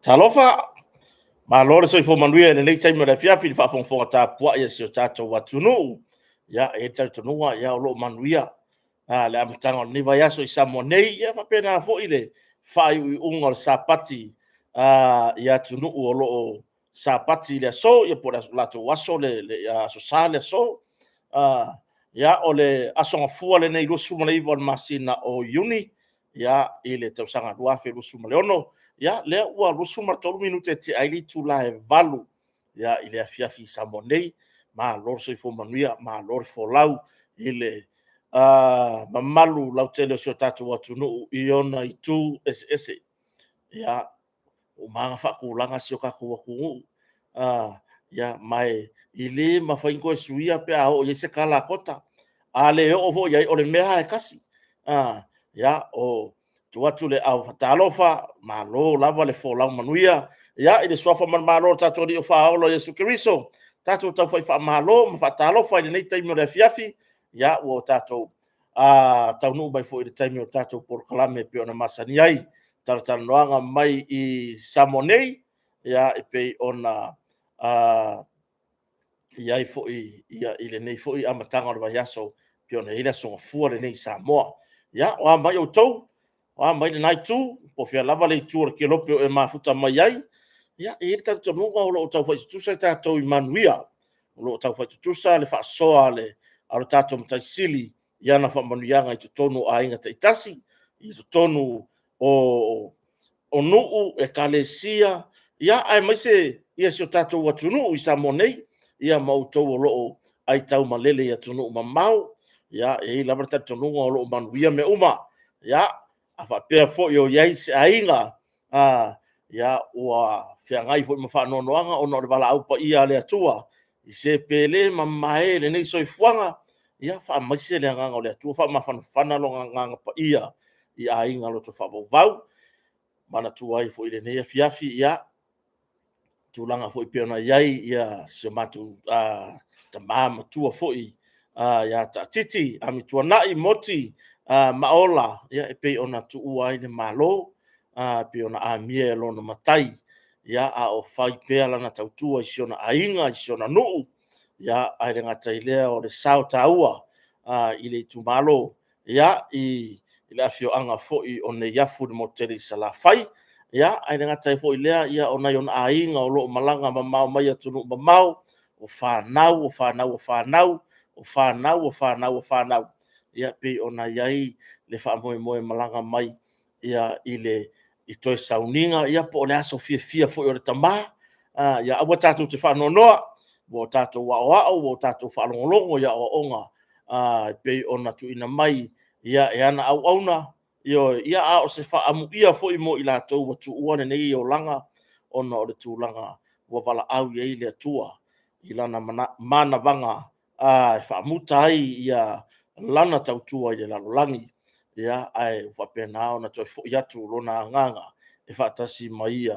Talofa malore so ifo manuia le nei taimi le fiafi fa fon ta pua ia sio tato watunu ya e tunua ya lo manuia le amatanga ni vai aso i samonei ya fa pena fo ile fa i unga sapati ya tunu o lo sapati le so ya por la to waso le so sale so ya ole asonga fua le nei lo suma le ivon masina o uni ya ile te sanga dua fe lo suma le ono ya le ua lusu martolu minute te aili tu la e valu ya ile afiafi samonei ma lor so ifo manuia ma lor fo lau ile mamalu lau tele so tatu watu no iona i tu ese ya o manga fa ku langa sio ka ku ya mai ile ma fa inko suia pe a o yese kala kota ale o vo ya o le mea e kasi ya o tu le au fatalofa malo lava le fo lau manuia ya ile sofa man malo tatu di fa o lo Yesu Kristo tatu ta fa malo ma fatalofa ile nei taimi le fiafi ya o tatu tau nu mai fo ile taimi o tatu por kalame pe ona masani ai tartanoanga mai i samonei ya e pe ona ia i fo ia ile nei fo i amatanga o yaso pe ona ile so fu le nei Samoa ya o mai o tou wa mai le nai tu po fia lava le tu ke lope e mafuta mai ai ya e ta to no o lo tau fa tu sa ta to manuia lo tau fa tu sa le fa soa le alo tato mta sili ya na fa manuia ngai tu tonu a inga te itasi i tu tonu o nuu e kalesia ya ai mai se ia so tato wa tunu i samonei ia mau to lo ai tau malele ya tunu mamau ya e lava tato no o lo manuia me uma ya afa pe fo yo yai se ainga ya ua fiangai fo ma fa no noanga o no bala au pa ia le atua i se pele mamae le nei soifuanga ia fa mai se le nganga o le atua fa ma fana lo nganga pa ia i ainga lo to fa vau mana tua i fo ile nei fiafi ia tulanga fo i peona yai ia se matu ta mama tua fo i ya ta titi ami tua nai moti maola ya e pe ona tu uai le malo pe ona a mie lo na matai ya a o fai pe ala na tau tua i siona ainga i siona no ya ai renga tai le o le sao taua i le tu malo ya i le afio anga fo i ona yafu de moteli sala fai ya ai renga tai fo i le ia ona yon ainga o lo malanga ma mai atu no mau o fa nau o fa nau o fa nau o fa nau o fa nau o fa nau ia pe ona yai le fa moe malanga mai ia ile i toi sauninga ia po le aso fia fo o le tama ia awa tatu te fa nonoa bo tatu wa o tatu fa longo ia o onga pe ona tu ina mai ia e ana au auna ia a o se fa amu ia fo i mo i la tau watu uane nei o langa ona o le tu langa wa bala au ia ile atua i lana mana vanga fa mutai ia lana tautua i le lalolangi ia ai fa pena ona toi fo ia tu lona nganga e fa tasi mai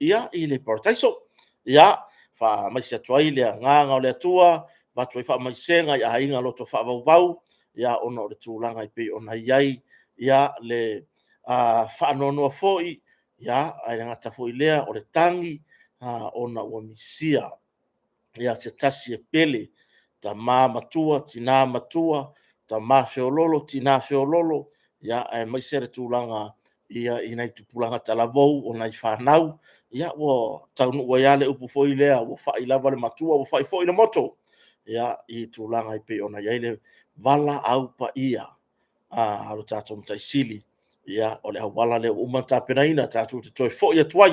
ia i le paradiso ia fa mai se toi le nganga o le atua va toi fa mai senga ia inga loto fa vau ia ona o le tulanga i pe ona iai ia le fa no foi ia ai ngata foi lea o le tangi ona o misia ia se tasi e pele ta matua tina matua ta mafeololo tina feololo ia ai mai se tulanga ia ina tupulanga talavou ona i fanau ia wo taunu wa yale upu foi lea wo fa i lava le matua wo fa foi le moto ia i tulanga i pe ona ia vala au pa ia alo tato mtai sili ia ole wala le umata penaina tato te toi foi e tuai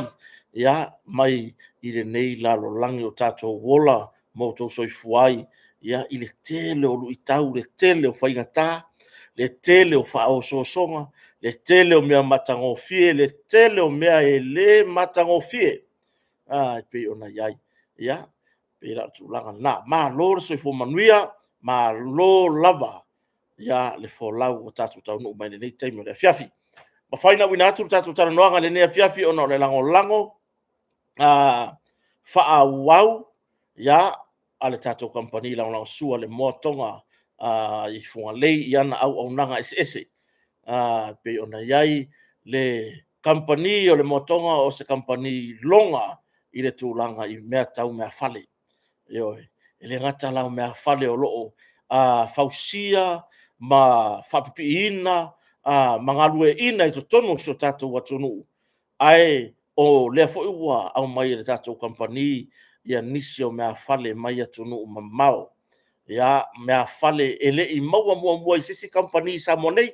ia mai i le nei lalo langi o tato wola mo to soifuai ia i le tele o lui tau le tele o faigata le tele o fa o sosonga le tele o mea matangofie le tele o mea e le matangofie pe ona iai ia pe la tulanga na ma lor soifo manuia ma lo lava ia le folau o tatu tau no mai nei taimi le fiafi ma faina wina tu tatu tara noanga le nei fiafi ona le lango fa au ia ale tātou company la sua le motonga i funga lei i ana au nanga ese. Pe ona iai le company o le motonga o se company longa i le tūlanga i mea tau mea fale. E le ngata lau mea fale o loo fausia ma whapipiina mangalue ina i to tono so tātou watunu. Ai o le fo ua au mai le tātou company ia nisi o mea fale mai atunu mamao. Ia mea fale ele i maua mua i sisi company sa monei.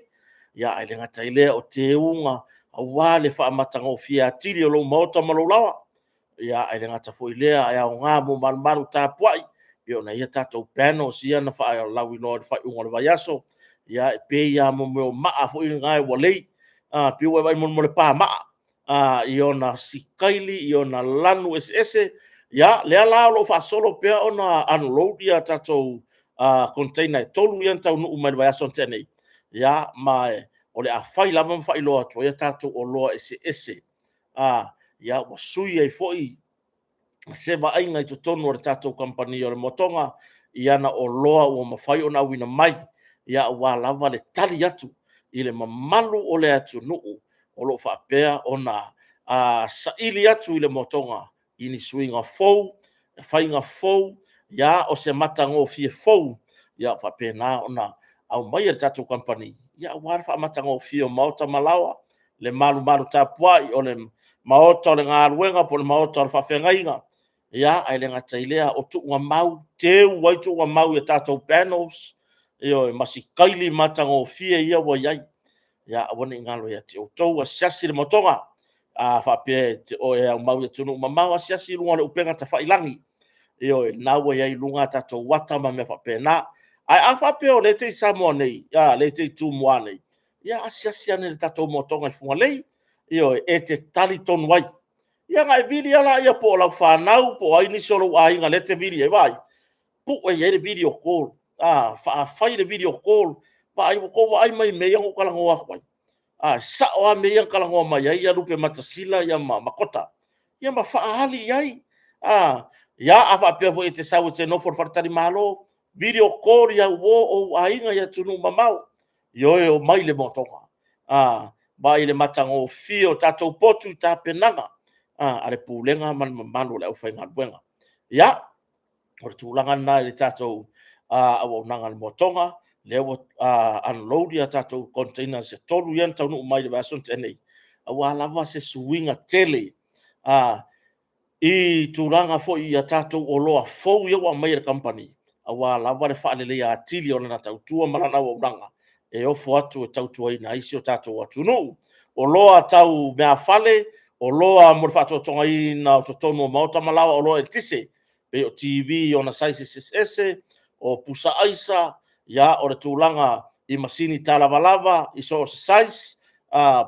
Ia ai le ngata ile o te unga a wale wha amatanga o fia atiri o lo maota malolawa. Ia ai le ngata fo ilea ai au ngā mo maru tā puai. Ia na ia tātou panels ia na wha lawi loa wha unga le vaiaso. Ia e pe ia mo meo maa fo ili ngai walei. Pio wai mo le pā maa. I ona sikaili, i ona lanu ese. Ia lea lao lo wha solo pia ona unload ia tātou container e tolu ia tau nuu mai le vaiaso tenei. Ia mai o le a whai lama mwhai loa to ia tātou o loa ese. Ia wa sui ai foi se va ainga i to tonu o le tātou company o le motonga i ana o loa o mawhai o na wina mai ia wa lava le tali atu i le mamalu o le atu nuu o lo whapea o na saili atu i le motonga i ni suinga fou, whainga fou, ia o se matango fie fou ia whapea na o na au mai le tātou company ia wa wha matango fie o maota malawa le malu tā puai o le maota o le ngā ruenga po le maota o le whawhengainga. Ia ai le ngata ilea o tuunga mau, teu wai tuunga mau i tātou panels, i masi kaili matango fie ia wa iai. Ia awane ngalo ia te o tau a siasi le motonga, whapea o e au mau i tunu mau a siasi lunga le upenga ta whailangi. Nā wa iai lunga tātou wata ma mea whapea nā. Ai a whapea o le te Samoa nei, le te tūmua nei. Ia a siasi ane le tātou motonga i funga lei, e te tali tonu wai. Ia ngai vili ala ia po lau whanau po ai ni solo a inga le te vili e vai. Pu e le video call. Whai le video call. Pa ai ko ai mai me yang kalango a kwai. Sa o me yang kalango mai ia rupe matasila ia makota. Ia ma faali ai. Ia a fa pe vo te sau te no for fartari malo. Video call ia wo o a inga ia tunu mamau. Yo mai le motonga. Ba ile matango fio tatou potu ta penanga. Ale pulenga man manu le ufainga buenga. Ia, o tūlanga nā i tātou au nanga le motonga, leo unload ia tātou container se tolu ian tau nuu mai le vason tenei. Au lava se suinga tele. I tūlanga fo i a tātou o loa fau ia wa mai le company. Au lava le whaalele ia atili o na tau tua marana au nanga. E ofo atu e tau tua ina isi o tātou atu nuu. O loa tau mea fale, o loa mo fato tonga i na totono maota malawa o loa e tise pe o TV o na saisi ese o pusa aisa ya o le tūlanga i masini ta lava i so size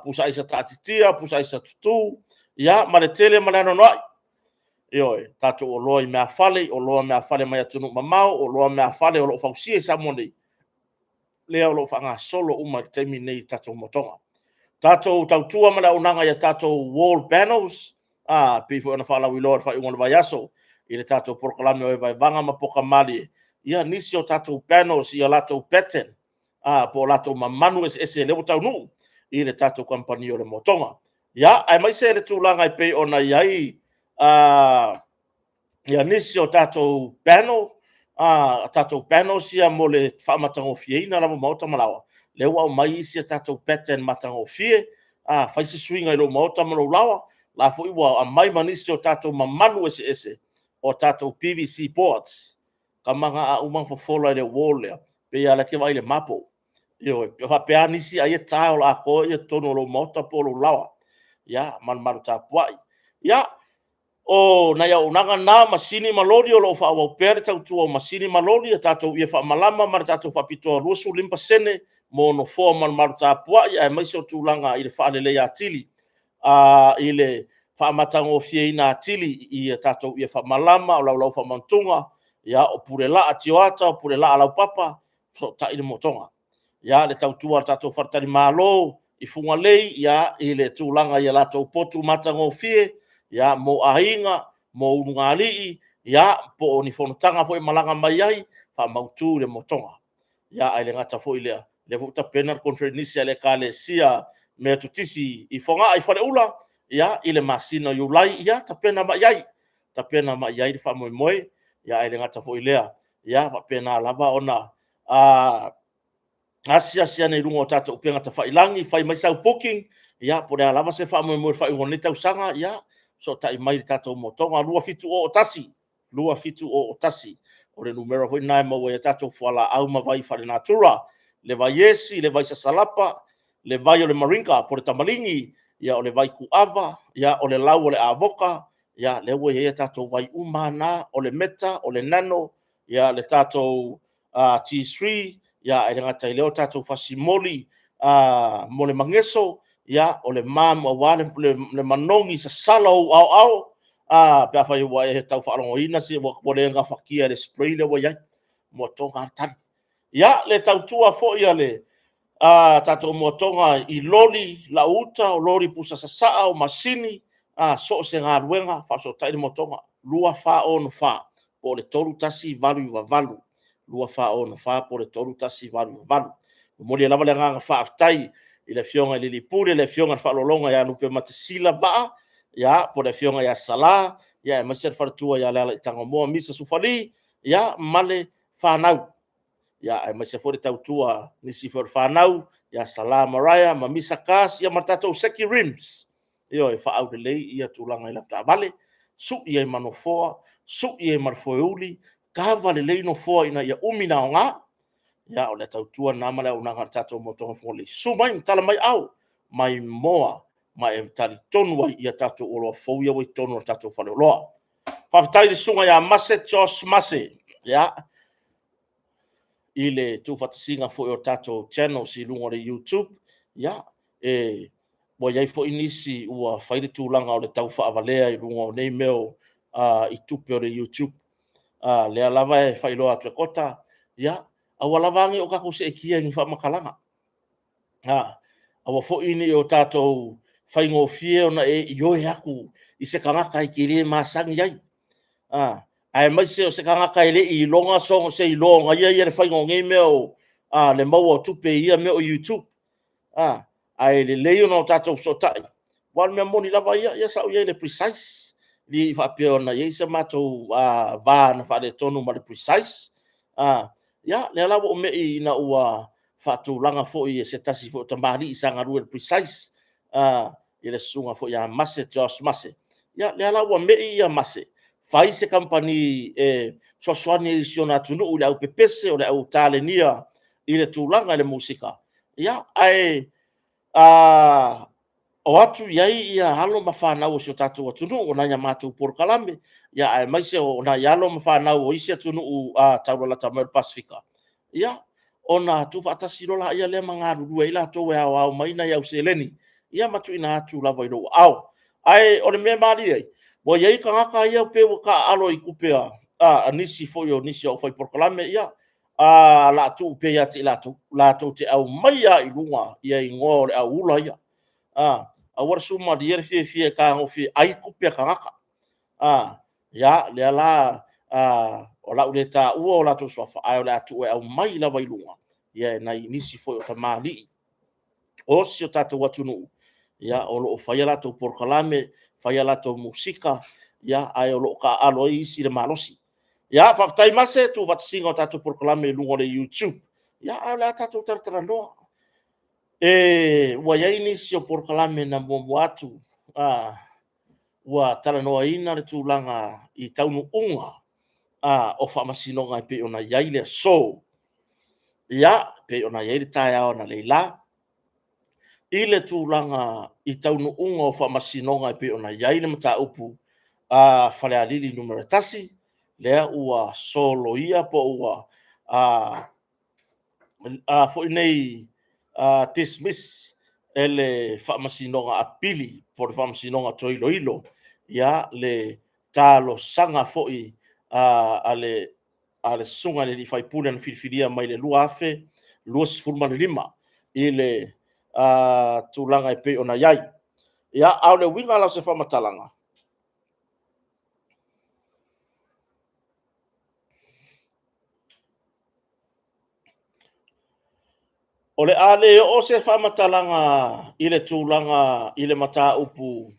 pusa aisa tatitia pusa aisa tutu ya ma le tele ma le anonoi tato o loa i mea fale o loa mea fale mai atunu mamau o loa mea fale o lo fausia sa mone lea o lo fanga solo uma temi nei tato motonga. Tātou tautua mana unanga ia tātou wall panels, pifo ana whala wiloa wha ingono vai aso, i le tātou proklame o e vai vanga ma poka mali, ia nisi o tātou panels, ia latou pattern, po latou mamanu ese lewo tau nu, i le tātou company o le motonga. Ia, ai mai se le tūlanga i pei ona iai, ia nisi o tātou panel, tātou panels ia mo le whaamatango fieina lavo mauta malawa. Leo au mai isi tātou pattern matango fie, whaisi swinga i lo maota mano lawa, la fo iwa a mai manisi o tātou mamanu ese, o tātou PVC boards, ka manga a umang fofola i le wall lea, pe ia lake vai le mapo. Pe a nisi a ia tāo la ko ia tono lo maota po lo lawa, ia, manu tā puai. Ia, na ia unanga nā masini malori o lo wha au pere tautua o masini malori, a tātou ia wha malama, mara tātou wha pitoa ruasu limpa sene, mo no formal maruta puai ai mai so tūlanga i le whaalele ia tili i le whaamatango fie ina tili i tātou i whaamalama o lau whaamantunga ia o pure la atioata o pure la lau papa so ta i le motonga ia le tautua tātou whartari malo i funga lei ia i le tūlanga i latou potu matango fie ia mo ahinga mo ununga alii ia po ni fonotanga foi malanga mai ai fa mautu le motonga ia ai le ngata foi le vuta penal conference le kalesia me tutisi I fonga ai fale ula ia ile masina yulai ia tapena mai ai fa moi ia ai le ngata foi lea ia fa pena lava ona asia nei lungo tata upenga ta failangi fai mai sau booking ia po le lava se fa moi fa ngoneta usanga ia so tai mai tata motonga lua fitu o tasi o le numero foi nai mo e tata fala au ma vai fa natura le vai yesi le vai salapa le vai o le maringa po le tamalingi ia o le vai kuava ia o le lau o le avoka ia le we e tata vai umana o le meta o le nano ia le tata T3 ia e ngata leo tata fasimoli mo le mangeso ia o le mam o wale le manongi sa sala au pe fa yo e tau fa lo ina si mo le nga fakia le spray le wa ya mo tonga tan ia le tau tua fo ia le tato mo tonga I loli la uta o lori pusa sa o masini so se nga ruenga fa so tai mo tonga lua fa on fa po le tolu tasi valu wa valu lua fa on fa po le tolu tasi valu valu mo le lava le nga fa tai ile fionga le lipule le fionga fa lolonga ya lupe matisila ba ya po le fionga ya sala ya ma ser fartua ya la tanga mo misa sufali ya male fanau ya ma se fori tautua ni si for fanau ya sala maraya ma misa kas ya matato seki rims yo e fa au de lei ia tulanga ila ta vale su ia manofoa su ia marfoeuli ka vale lei no foa ina ya umina nga ya o le tautua na mala una tato mo tonga fo le su mai tala mai au mai moa mai tali tonu wa ia tato o lo fo ia wa tonu tato fa lo fa tai sunga ya mase Josh mase ya ile tu fatasinga fo o tato channel si lungo le YouTube ya bo ia fo inisi ua faile tu langa o le tau fa avalea I lungo nei meo I tupe o le YouTube le lava e failo atu kota ya awa lavangi o kako se kia ni fa makalanga awa fo ini o tato faingo fie ona yo yaku I se kangaka I kile masangi yai ai mai se o se kangaka ile I longa song se I longa ia le faingo ngai meo le mau tupe ia meo YouTube ai le leo no tato so tai wan me moni lava ia sa ia le precise li fa piona ia se mato va na fa le tonu ma le precise ya le la o me ina ua fatu langa fo I se tasi fo tamari sanga ru precise ile sunga fo ya mase Josh mase ya le la o me ia mase fai se company so soani siona tunu o le au pepese o le au talenia ile tulanga le musika ya ai o atu iai ia halo mawhanau o si o tātou atunu o nanya mātou por kalame ia ai mai se o na ialo mawhanau o isi atunu o tauralata Maur Pasifika ia o na tu whaatasi rola ia le mga rurua ila tō e au maina iau se leni ia matu ina atu lava I roa au ai o le mea maari ai mo iai ka ngaka ia pe o ka alo I kupea nisi foi o nisi o fai por kalame ia la tu pe ia te la tu te au mai ia I lunga ia I ngō le au ula ia a war suma di fie ka ngo fie ai kupia ka ngaka ya le la o la uleta o la to sofa ai la tu e au mai la vai lunga ia na nisi foi o tamali o si o tatu watunu ya o lo fa la to por kalame fa la to musika ya ai o lo ka alo isi le malosi ya fa tai mase tu wat singo tatu por kalame lungo le YouTube ya la tatu tertera no wa yai nisi o por kalame na mo atu wa tala noa ina le tūlanga I taunu unga o whamasinonga pe ona iai le so ia pe ona iai le tae ao na leila I le tūlanga I taunu unga o whamasinonga pe ona iai le mata upu whale alili numera tasi lea ua solo ia po ua fo nei dismiss ele whamasinonga apili po le whamasinonga toilo ilo ia le talo sanga foi ale sunga le fai pule na filfilia mai le lua afe lua sfurma le lima I le tulanga pe ona yai ia au le winga la se fama talanga O le ale o se whamatalanga i le tūlanga i le mata upu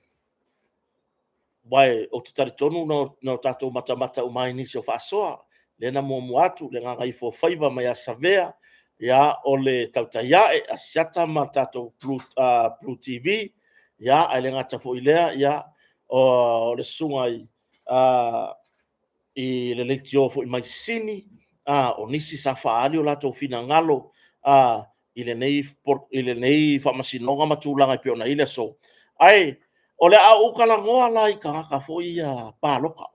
wai o te taritonu no tātou mata umai nisi o whaasoa. Lena mua atu, le ngai fo whaiva mai a savea, ia o le tautaiae a siata ma tātou Blue TV, ia ai le ngata fo ilea, ia o le sungai i le leiti o fo i mai sini, o nisi sa whaali o lato fina ngalo, i le nei whamasinonga matulanga i peona ile so. Ai, o le a ukala ngoa la i ka ngaka fo i pāloka.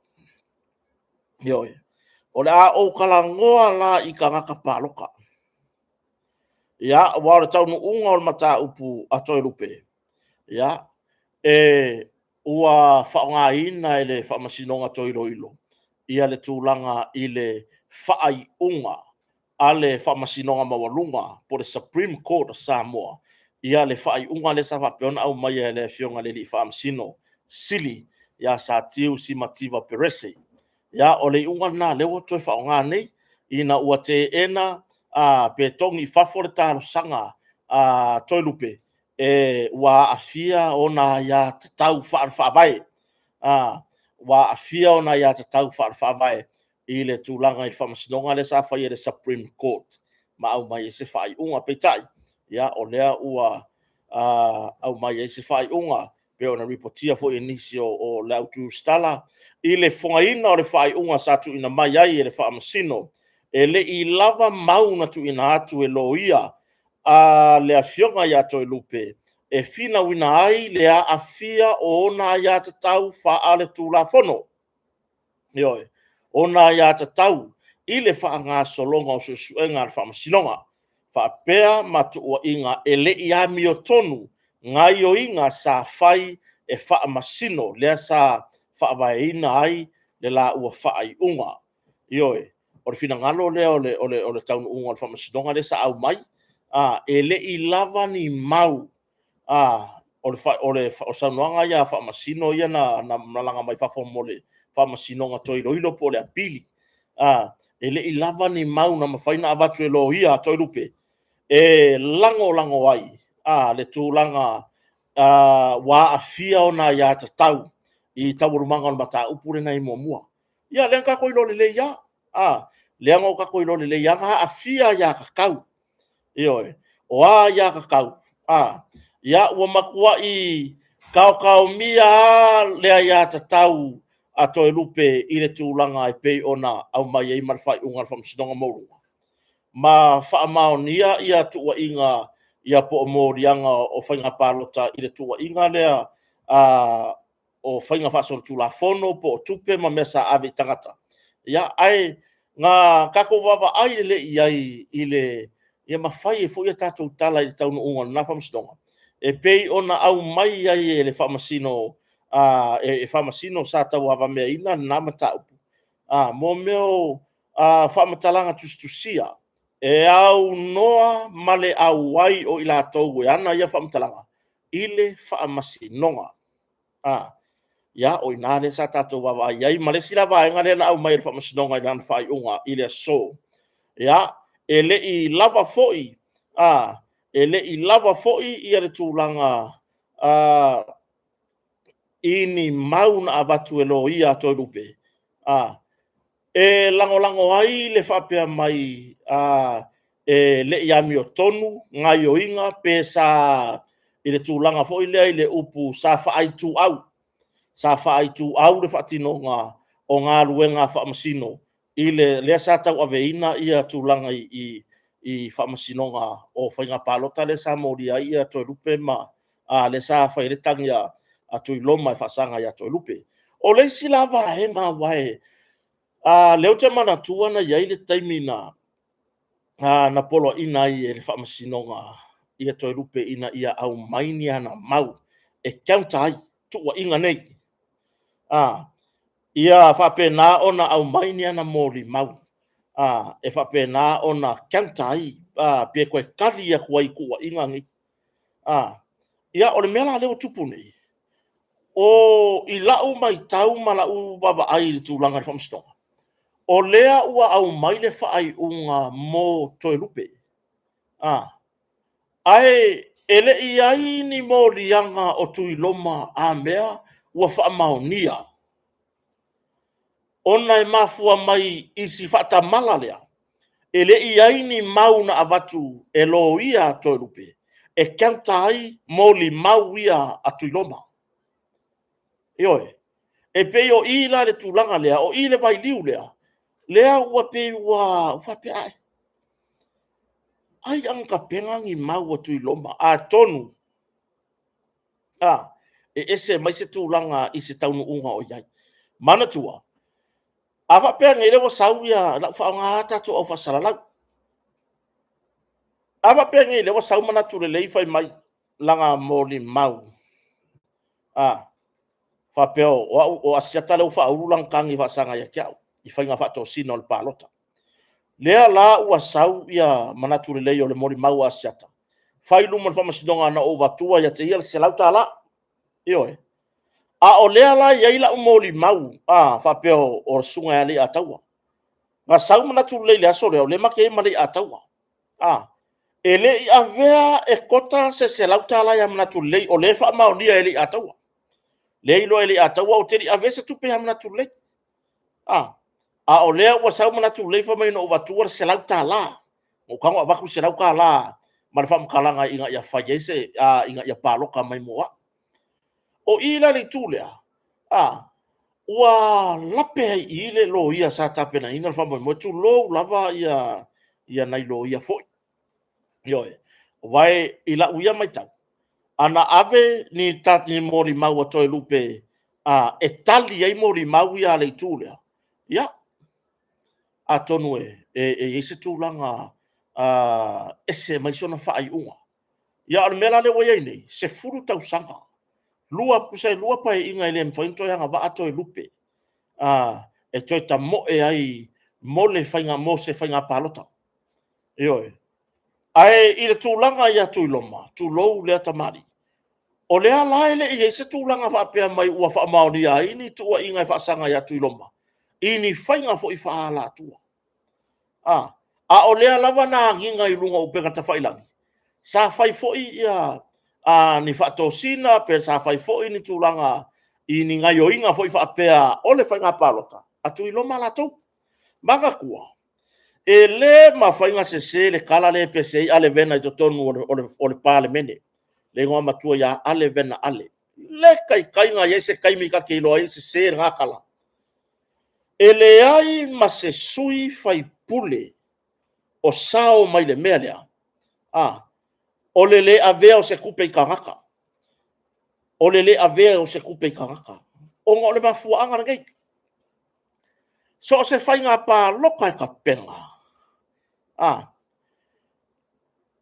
Ioi. O le a ukala ngoa la i ka ngaka pāloka. Ia, wa le taunu unga o le mata upu atoi rupe. Ia, ua whaonga ina i le whamasinonga toilo ilo. Ia le tūlanga i le whaai unga a le whamasinonga mawalunga po le Supreme Court of Samoa. Ia le whaai unga le sa whapeona au mai e le fionga le li whamasino sili ia sa tiu si mativa perese. Ia o le unga na lewa toi whaonga nei ina ua te ena pe tongi whafore tāro sanga toilupe ua afia ona ia te tau whaarwhawai. Wa afia ona ia te tau whaarwhawai i le tūlanga i whamasinonga le sa whai e le Supreme Court. Ma au mai e se whai unga peitai. Ia o lea ua au mai e se whai unga pe ona ripotia fo i nisi o Lautu Stala. I le whangaina o le whai unga sa tu ina mai ai e le whamasino. E le i lava mauna tu ina atu e loia le afionga ia toi lupe. E fina wina ai le a afia o ona ia te tau wha le tūla whono. Ioi, ona ia te tau i le wha ngā solonga o suenga le whamasinonga. Wha pēr matua inga e le i ami o tonu ngai o inga sa whai e wha masino lea sa wha vaina ai le la ua wha ai unga. Ioi, o le fina ngalo lea o le taunu unga le whamasinonga le sa au mai. E le i lava ni mau o saunoanga ia whaamasino ia na langa mai whafomole whaamasinonga toiloilo po le apili. E le i lava ni mau na mawhaina avatu e lo ia toilupe. E lango ai le tūlanga wa afia ona ia ta tau i taurumanga o mata upure na i mua. Ia leang kako i lole le ia. Leang o kako i lole le ia nga afia ia kakau. Ioi, o ia kakau. Ia ua makua i kau mia lea ia ta tau a toi lupe i le tūlanga i pei ona au mai e marwhai unga whamsinonga maurunga. Ma whaamaonia ia tua inga ia po o mōrianga o whainga pālota i le tua inga lea o whainga whasoro tūla whono po o tupe ma mesa ave tangata. Ia ai ngā kako wawa ai le iai i le ia mawhai e fo ia tātou tala i le taunu unga na whamsinonga. E pei ona au mai ai e le whamasino e whamasino sa tau hawa mea ina na mata upu. Mo meo whamatalanga tustusia e au noa male au wai o ila tau e ana ia whamatalanga i le whamasinonga. Ia o ina le sa tātou wawa ai male sila vaenga le na au mai le whamasinonga i lana whai unga i le so. Ia e le i lava foi e le i lava foi i le tūlanga ini mauna avatu e lo ia toi lupe. E lango ai le whapea mai e le i ami o tonu, ngai o inga, pe sa i le tūlanga foi lea i le upu sa whaai tū au. Sa whaai tū au le whatinonga o ngā ruenga whamasino. I le sa tau aveina ia tūlanga i whamasinonga o whainga pālota le sa mōria ia toi lupe ma le sa whairetangi a tui loma e whasanga ia toi lupe. O le si lava he ngā wae leo te mana tuana iai le taimina na polo ina i e le whamasinonga ia toi lupe ina ia au maini ana mau e kiaunta ai tua inga nei. Ia whapena ona au maini ana mōri mau. E whapena ona kiaunta ai pia koe kari ia kuai kua inga ngi. Ia o le mea la leo tupu nei. O i lau mai tau ma lau wawa ai le tūlanga le whamsinonga. O lea ua au mai le whaai unga mō toi lupe. Ai, ele iai ni morianga o tuiloma a mea, ua wha maonia. Ona e mafua mai isi whata malalea. Ele iai ni mauna avatu e lo ia toi lupe. E kianta ai moli mau ia a tuiloma. Ioe, e peo ila le tulanga lea, o ile vai liu lea. Lea ua pe ua pe ai. Ai anka pengangi mau a tuiloma, a tonu. E ese mai se tulanga i se taunu unga o iai. Mana tua. Awa pea ngai lewa sauia, na ufa ngata tu au fasalalau. Awa pea ngai lewa sau mana tu le leifai mai langa moli mau. Fa peo o asiata le ufa urulang kangi fa sanga ya kiau. I fai nga fa to sino le palota. Lea la ua sau ia mana tu le lei o le moli mau asiata. Fai luma le famasidonga na o vatua ya te ia le selau tala. Ioe. A o lea la ia ila umoli mau. Fa peo o sunga ya le ataua. Nga sau mana tu le aso leo le make ma le ataua. Ele i avea e kota se lau tala ya mana tu le o le fa maonia ele ataua. Le ilo ele ataua o teri ave se tupe ya mana tu le. A o lea ua sau mana tu le fa mai no vatua se lau tala. O kango avaku se lau kala. Ma fa mkalanga inga ya fayese inga ya paloka mai moa. O ila li tulea. Ua lape i le lo ia sa tapena ina fa mo tu lo lava ia nai lo ia foi. Ioe. Vai ila uia mai tau. Ana ave ni tat ni mori mau a toi lupe e tali ai mori mau ia le tulea. Ia. A tonu e se tulanga ese mai sona fa ai unga. Ia al mela le wai nei se furu tau sanga. Lua pusai lua pai inga ile mfainto yanga va ato e lupe. E toi ta mo e ai mole fainga mo se fainga palota. Ioe. Ai ile tūlanga ia tuiloma, tūlou lea tamari. O lea laele i se tūlanga whapea mai ua whaamaoni a ini tua inga i whaasanga ia tuiloma. Ini fainga fo i whaala tua. A o lea lava na nginga i lunga upega ta whailangi. Sa whai fo i ia ni whaatosina, pe sa whai fo i ni tūlanga i ni ngai o inga fo i whapea ole whainga palota. A tuiloma la tau. Manga kua. E le mawhainga se le kala le pese ale vena i to tonu o le pale mene. Le ngoa matua ya ale vena ale. Le kai nga yese kai mi ka ke loa se ngā kala. E le ai ma se sui fai pule o sao mai le mea lea. O le avea o se kupe i kangaka. O le avea o se kupe i kangaka. O ngā le mafua anga ngai. So se whainga pa loka e ka penga.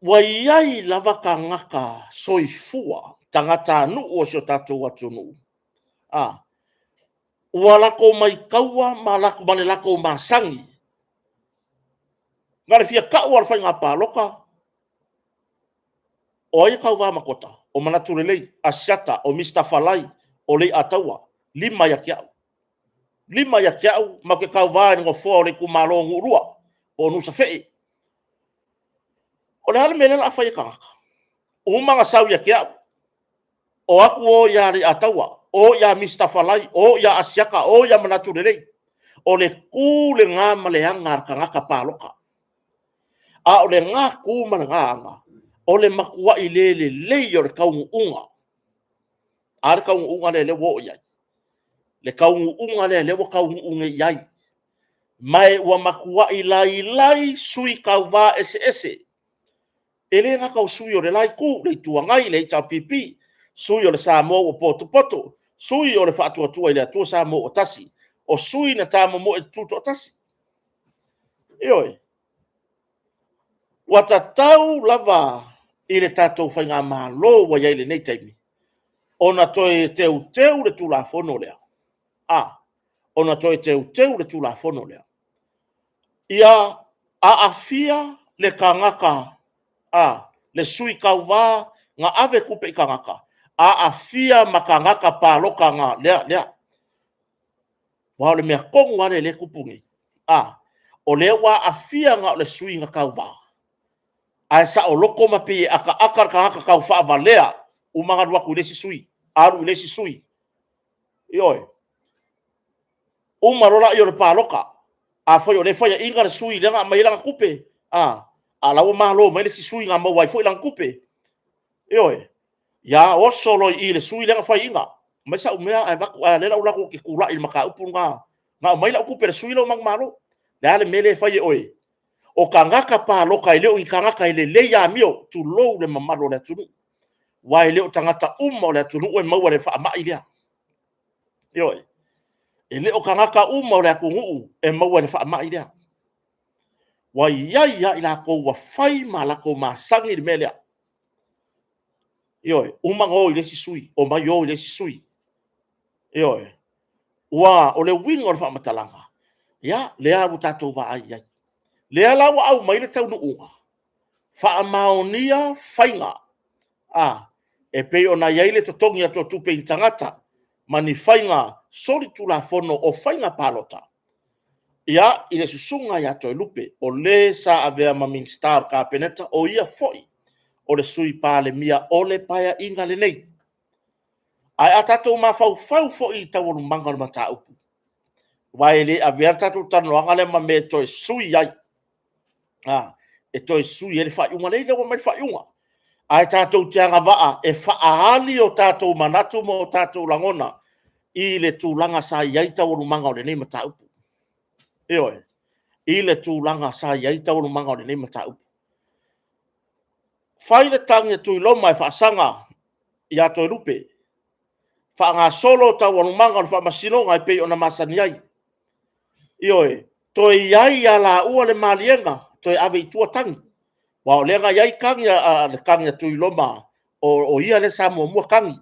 Wai ai lava ka ngaka soifua tangata nu o sio tatou atu nu. Ua lako mai kaua ma lako mane lako masangi. Ngare fia ka ua rwhai ngā pāloka. O ai kau wā makota. O manaturelei, asiata, o Mr. Falai, o lei ataua. Lima ya kiau. Lima ya kiau, ma ke kau wā ni ngofua o le kumalo ngurua. O nusa fei. O le hale mele la awhai e kangaka. O umanga sau ya kiau. O aku o ya ri ataua. O ya Mr. Falai. O ya asiaka. O ya manaturelei. O le ku le ngā maleanga ar kangaka pāloka. A o le ngā ku ma le ngā anga. O le makua i le lei o le kaungu unga. A le kaungu unga le wo iai. Le kaungu unga le wo kaungu unga iai. Mai ua makua i lai sui kau wā ese. E le ngā kau sui o le lai ku, le tua ngai, le tau pipi. Sui o le Samoa o poto. Sui o le whaatua i le atua Samoa o tasi. O sui na tāma mo e tuto o tasi. Ioi. Wata tau lava i le tātou whai ngā mālo wa iai le nei taimi. Ona toi teu le tūla whono lea. Ona toi teu le tūla whono lea. Ia a afia le kangaka. Le sui kau wā ngā ave kupe i kangaka. A afia ma kangaka pāloka ngā lea. Wao le mea kongu wane le kupungi. O lea wā afia ngā le sui ngā kau wā. ai sa o loko mapi aka ka kau fa valea o manga rua ku lesi sui aru lesi sui ioe o marola i o le paloka a foi o le foi inga le sui lenga mai langa kupe ala o malo mai le sui nga mau wai foi langa kupe ioe ya o solo i le sui lenga foi inga mai sa umea ai vaku a lela ula ko ki kula i maka upu nga mai la kupe le sui lo mang malo le mele foi oe o kangaka paloka i leo i kangaka i le leia mio tu lo le mamalo le tunu wai leo tangata o le tunu o mau le fa mai lea ioe e leo kangaka o le kungu e mau le fa mai lea wai ia i la ko wa fai mala ko masangi le melea ioe umango i le sisui o mai o le sisui ioe wa o le wing o le fa matalanga ya le aru tatou ba ai ai le ala wa au mai le tau no unga fa maonia fainga e pe ona yaile to tongi ato tupe intangata mani fainga soli tu la fono o fainga palota ia ile susunga ya to lupe o le sa avea mamin star ka peneta o ia foi o le sui pale mia o le paia inga le nei ai atato ma fau foi tau manga mata upu waile avea tatu tano angale ma me to sui ai e to sui ele fa uma le no mai fa uma ai tatou tianga vaa e whaahali o tatou manatu mo o tatou langona i le tūlanga sa iaita o lumanga o le nei mata upu. Eoe, i le tūlanga sa iaita o lumanga o le nei mata upu. Whai le tangi tui loma e whaasanga i ato e lupe. Wha ngā solo tau o lumanga o le whamasinonga e pei o na masani ai. Eoe, toi iai a la ua le malienga, toi ave i tua tangi. Wa o lenga iai kangi a le kangi tui loma o ia le sa mua kangi.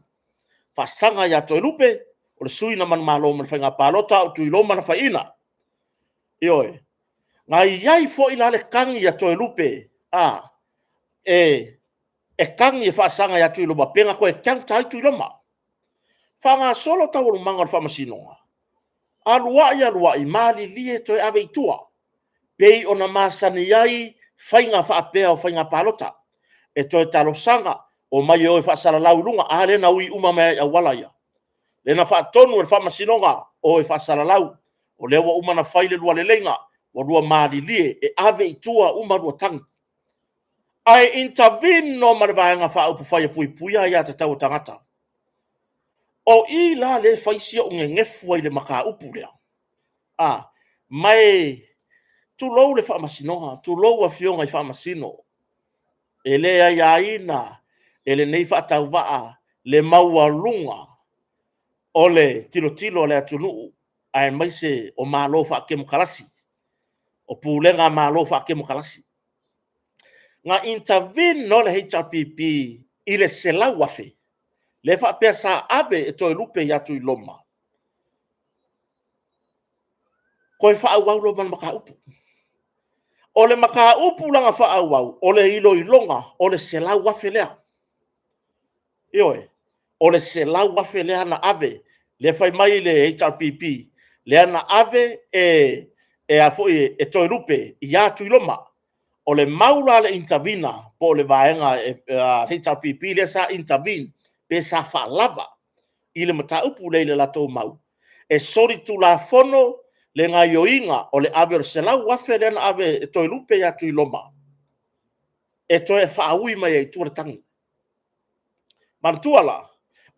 Whaasanga i ato e lupe, o le sui na man malo man whainga palota o tui loma na whaina. Ioe, ngai iai fo ila le kangi a toe lupe, e kangi e whaasanga i tui loma, penga koe kiang tai tui loma. Whanga solo tau o manga o whamasinonga. Alua i mali lie toe ave i tua. Pei o na masani iai whainga whaapea o whainga palota. E toe talosanga o mai o e whaasara lau lunga, a lena ui uma mea i awala ia. Lena whaatonu e whamasinonga o e whaasara lau. O lewa umana whaile lua le lenga, wa lua maari lie, e ave i tua uma lua tangi. Ai intervene no maravaenga wha upu whaia pui puia ia te tau tangata. O i la le whaisia unge ngefu ai le maka upu lea. Mai, tu lou le whamasinonga, tu lou a fionga i whamasino. E lea iaina, e le nei whaatau waa, le maua lunga, o le tilo le atunuu, ai mai se o malo fa ke mukalasi o pulenga malo fa ke mukalasi nga intervene no le HRPP ile se la wafe le fa pesa abe e to lupe ya tu loma ko fa au lo man maka upu o le maka upu langa fa au o le ilo ilonga o le se la wafe le ioe o le se la wafe le na abe le fa mai le HRPP le ana ave a foi e toi rupe i atu iloma o le maula le intervina po le vaenga HRPP le sa intervene pe sa fa lava i le mata upu le lato mau e sori tu la fono le nga yoinga o le ave o se lau wafe le ana ave e toi rupe i atu iloma e toi fa ui mai e tu le tangi mantuala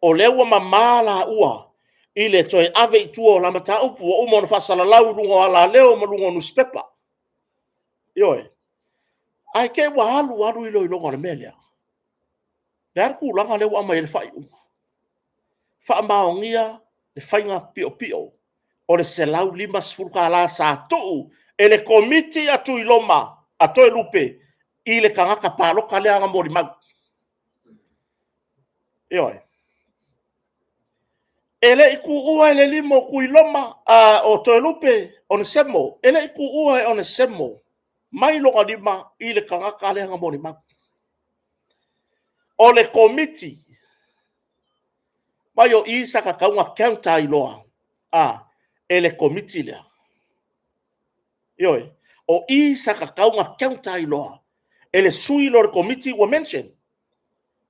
o le ua mamala ua ile toi ave i tuo la mata upu o umon fasala lau lungo ala leo ma lungo newspaper. Ioe. Ai ke wa alu ilo ilonga le melia. Le arku langa leo ama ele fai unga. Fa maongia le fainga pio. O le se lau lima sfurka ala sa tou ele komiti atu iloma atoe lupe ile kangaka paloka le anga mori mag. Ioe. Ele iku ua ele limo ku iloma o toe lupe on semo. Ele iku ua on semo. Mai longa lima ile kangaka le anga mori mag. O le komiti. Mai o isa ka kaunga kenta iloa. Ele komiti lea. Ioe. O isa ka kaunga kenta iloa. ele sui lo committee wa mention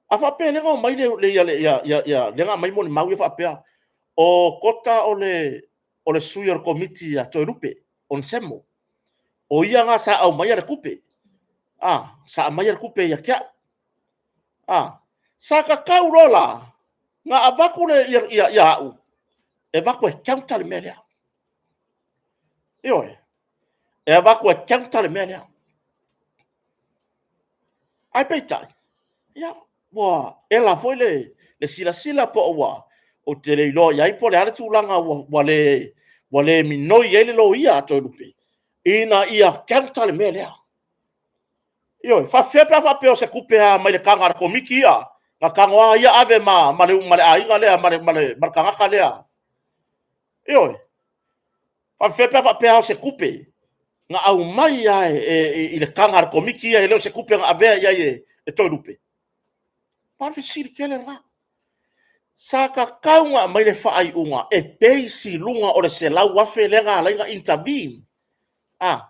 afa pe le mai le ya le mai mo mau fa pe o kota o le sui lo committee ya to rupe on semo o ia nga sa au mai ya kupe sa mai ya kupe ya kya sa ka kau rola nga abaku le ya au e baku e counter le melia io e baku e counter le melia ai peitai ya wa ela foi le sila po wa o te le lo ya po le ala tulanga wa le minoi ele lo ia to lupe ina ia counter le melia io fa fepa fa pe se kupe a mai le kanga ko miki ia nga kanga ia ave ma le ai nga le ma kanga ka le io fa fepa fa pe se kupe nga au mai ia e le kanga ko miki ia le se kupe nga ave ia e to lupe pa fi sir kele nga sa ka kaunga mai le fai unga e peisi lunga o le se lau wafe le nga intervene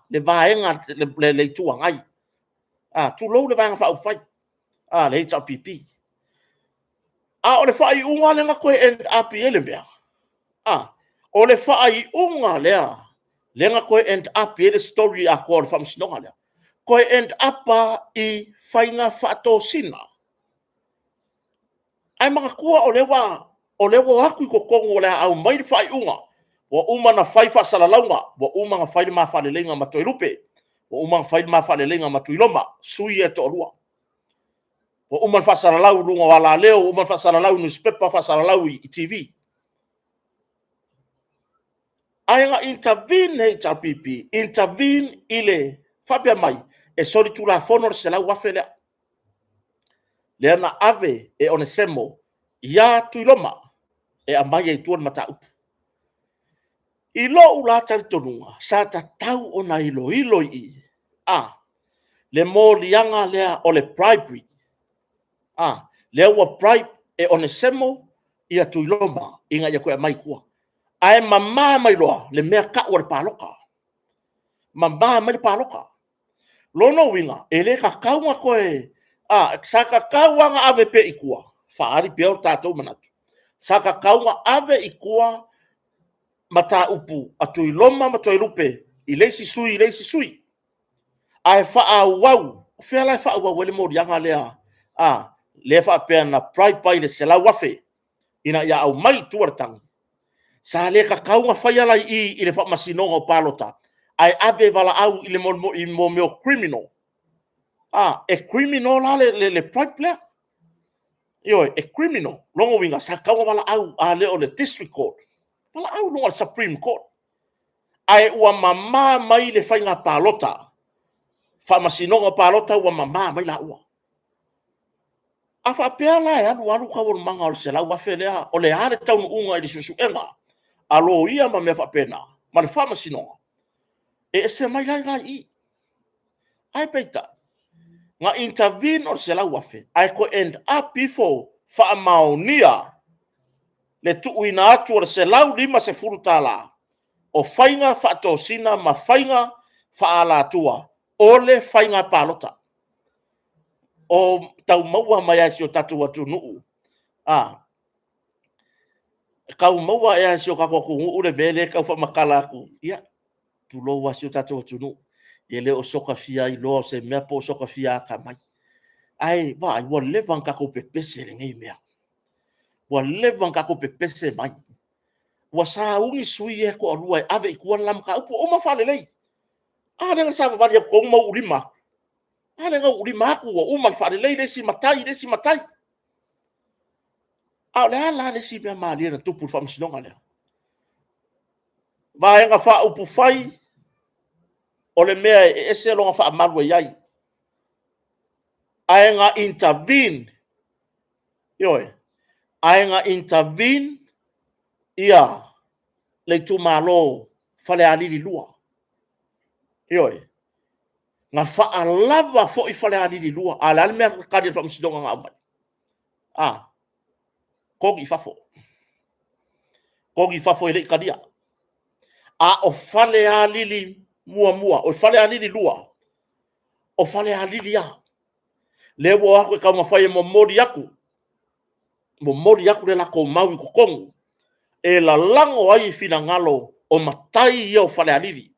le vaenga le tuangai tu lo le vaenga fa fai le HRPP o le fai unga le nga koe end up ele mea o le fai unga le nga koe end up ele story a ko le famsinonga le koe end up i fainga fato sina ai mga kua o le wa aku ko kongo le au mai le fai unga wa uma na fai fa sala launga wa uma nga fai ma fa le lenga ma toi lupe wa uma fai ma fa le lenga ma tui loma sui e to rua wa uma fa sala lau lunga wala leo uma fa sala lau newspaper fa sala lau i TV ai nga intervene HRPP intervene ile fabia mai e sori tu la fonor se lau wafele le na ave e onesemo ya tui loma e amai e tuan mata upu i lo ula taritonunga sa ta tau o na ilo i le mo lianga lea o le bribery le wa bribe e onesemo ia tuiloma inga ia koe mai kua ai mama mai loa le mea ka o le paloka mama mai le paloka lono winga ele ka kaunga koe sa ka kaunga ave pe ikua faari pe o tatou manatu sa ka kaunga ave ikua mata upu atu iloma mato ilupe ilesi sui ai fa wau fela fa wau le modi anga lea le fa pe na pride by le sela wafe ina ya au mai tuartang sa le ka kaunga fa yala i le fa masinonga palota ai ave vala au ile mo me criminal e criminal la le pride player yo e criminal longo winga sa kaunga vala au le o le district court vala au longo le supreme court ai ua mama mai le fainga palota fa masinonga palota ua mama mai la ua afa pea la e anu ka won manga o se la ua felea o le hare taunu unga i susu enga alo ia ma me fa pena ma le fa masinonga e se mai la i ai peita nga intervene o se la ua fe ai ko end up before fa maonia le tuuina atu o se lau lima se furutala o fainga fa tosina ma fainga fa ala tua ole fainga palota o tau maua mai asio tatu atu nuu kau maua e asio kako ku ule bele kau fa makala ku ia tu lo asio tatu atu nuu ele o soka fia i lo se mea po soka fia ka mai ai vai wa levan kako pepese le ngai mea wa levan kako pepese mai wa sa ungi sui e ko alua ave i kuan lam ka upu o ma fale lei nga sa va ya ko mo urima nga urima ku o ma fale lei le si matai le ala le si be mali na tupu fa msinonga le va nga fa upu fai o le mea e se longa fa malu yai nga intervene nga intervene ia le tu malo fale ali lua nga fa alava fo i fale ali lua ala me ka di fa msidonga nga mai kogi fafo ile kadia o fale ali mua o fale ali lua o fale ali ya le wo ako ka mafai mo mori aku le la ko mau ko kongu e la lango ai fina ngalo o matai o fale alili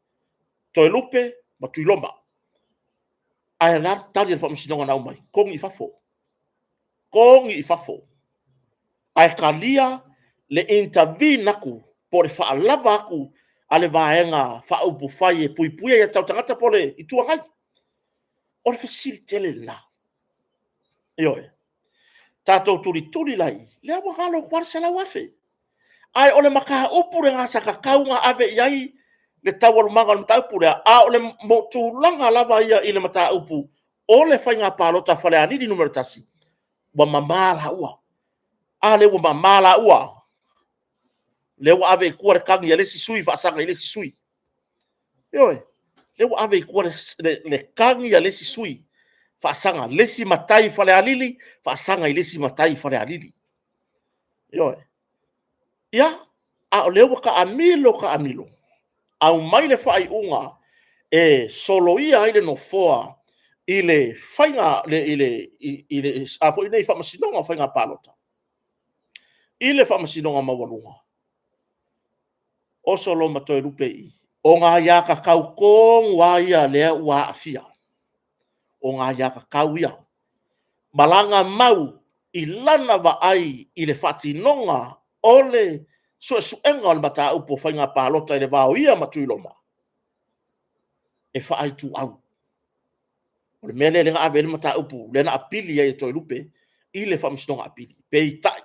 Toe Lupe ma Tuiloma ai la tali fa msinonga na umai kongi fafo ai kalia le intervene aku por fa lava aku ale vaenga fa upu fai e pui ya tau tangata pole i tua ngai o le facilitele na ioe tatou tuli lai le ava halo kwarsa la wafe ai ole maka upu le ngasa kakaunga ave iai le tau alumanga le mata upu le a ole mo tūlanga lava ia i le mata upu o le whainga pālota whale anini numero tasi wa mamala ua a le wa mamala ua le wa ave kua le kangi ya lesi sui whaasanga i lesi sui ioe le wa ave kua le kangi ya lesi sui whaasanga lesi matai whale alili whaasanga i lesi matai whale alili ioe ia a le wa ka amilo au mai le whai unga e solo ia ile no foa ile whainga ile a fo ile whamasinonga whainga pālota ile whamasinonga mawalunga o solo ma Toe Lupe i o ngā ia ka kau kong wa ia lea ua afia o ngā ia ka kau ia malanga mau i lana wa ai i le whatinonga o le suenga o le mata upo whainga pālota i le wao ia ma Tuiloma e whaai tu au o le mele le ngā ave le mata upu le na apili e Toe Lupe i le whamasinonga apili pe i tai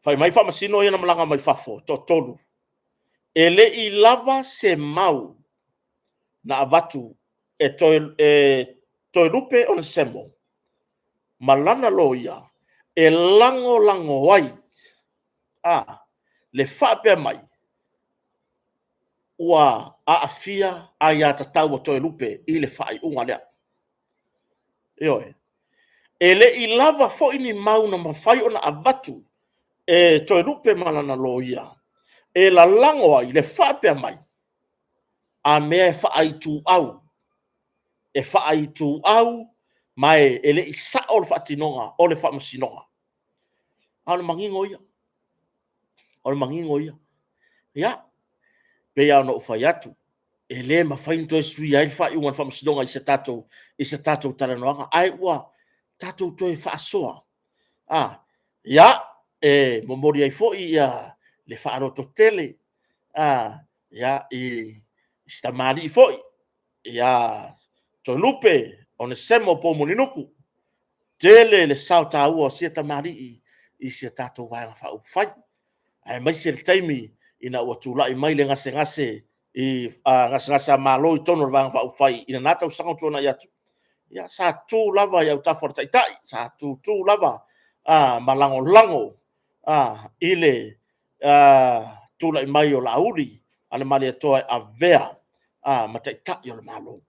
whai mai whamasino ia na malanga mai fafo to tolu e le i lava se mau na avatu e Toe Lupe o le semo malana lo ia e lango wai le whape mai ua aafia ai a tatau o Toe Lupe i le whai unga lea ioe e le i lava fo ini mau na mawhai o na avatu e Toe Lupe malana lo ia e la lango ai le whape mai a mea e whaai tu au mai e le isa o le whaatinonga o le whamasinonga a le mangingo ia ia pe ia no whai atu e le mawhainto e sui ai whai unga whamasinonga i se tatou taranoanga ai ua tatou toe whaasoa ia e momori ai fo ia le whaaroto tele ia i stamali i foi ia Toe Lupe o ne semo po muninuku tele le sao taua o sia tamari i sia tatou vaenga whau whai ai mai se le taimi ina ua tūlai mai le ngase i ngase a malo i tono le vaenga whau whai ina nata usanga tuana i atu ia sa tū lava i au tafora taitai sa tū lava malango i le tūlai mai o lauri ale mali atoa a vea ma taitai o le malo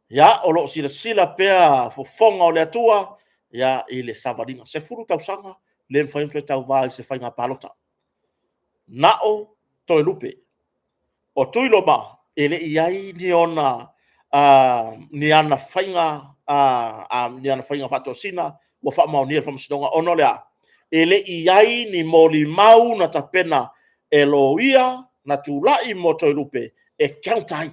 ia o lo sila pea fofonga o le atua ia i le savaringa se furu tausanga le mwhainto e tau vai se whainga pālota nao Toe Lupe o Tuiloma e le iai ni ona ni ana whainga ni ana whainga whatosina ua whamau ni e whamasinonga ono lea e le iai ni moli mau na tapena e loia na tūlai mo Toe Lupe e kiautai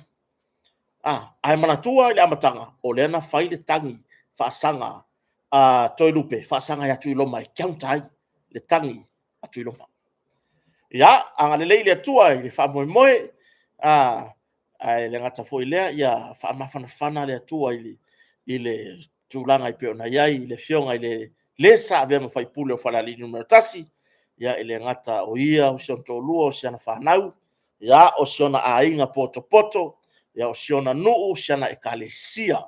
ai manatua le amatanga o le na fai le tangi whaasanga Toe Lupe whaasanga ya Tuiloma e kiautai le tangi a Tuiloma ia anga le leile atua i le whamoemoe ai le ngata foi lea ia whaamawhanawhana le atua i le tūlanga i peona iai i le fionga i le sa vea mawhai pule o whalali numero tasi ia i le ngata o ia o sion tōlua o siana whanau ia o siona ainga poto ia o siona nuu siana e kalesia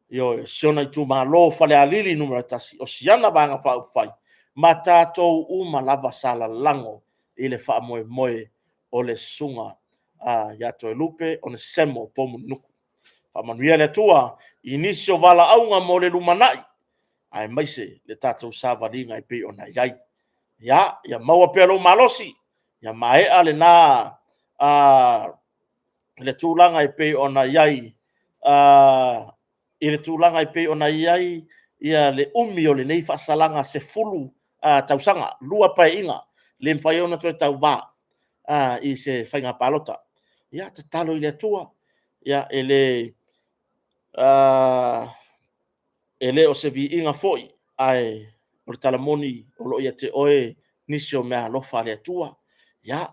io siona i tu malo fale alili numero tasi o siana vanga whau whai ma tātou uma lava sala lango i le whaamoemoe o le sunga ia Toe Lupe o le semo pomu nuku whamanuia le tua inisio wala aunga mo le lumanai ai maise le tātou sāwaringa i pe o na iai ia maua pea lo malosi ia maea le nā le tūlanga i pe o na iai i le tūlanga i pe ona iai ia le umi o le nei whaasalanga se fulu tausanga, lua pai inga, le mwhai ona toi tau wā i se whainga palota. Ia te talo i le tua, ia ele o se vi inga foi, ai o le talamoni o lo ia te oe nisi o mea lofa le tua, ia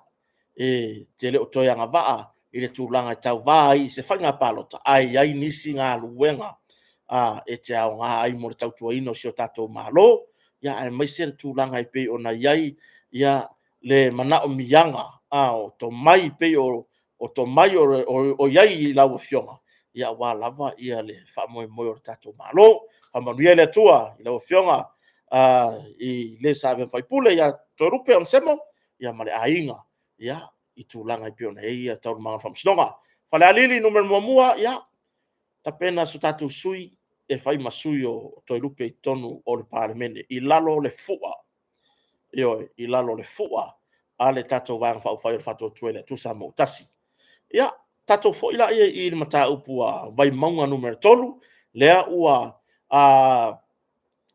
te le o toi anga waa, i le tūlanga i tau wā i se whainga palota, ai nisi ngā luenga, e te ao ngā ai mo le tautua ino si o tātou mālo, ia ai mai se le tūlanga i pei ona iai, ia le mana o mianga, o to mai pei o to mai o iai i lau fionga, ia wā lava ia le whamoe moe o tātou mālo, hamanuia le tua i lau fionga, i le sāwen whaipule, ia to rupe on semo, ia male ainga, ia i tūlanga i pei ona ia tau mga whamsinonga. Whale alili numero mua, ia, tapena su tātou sui, e whai masui o toi rupe i tonu o le pāremene, i lalo le fua, i lalo le fua, a le tātou vāng whau whai o whatou tuele, tusa mo tasi. Ia, tātou fo ila i le mata upu a vai maunga numero tolu, lea ua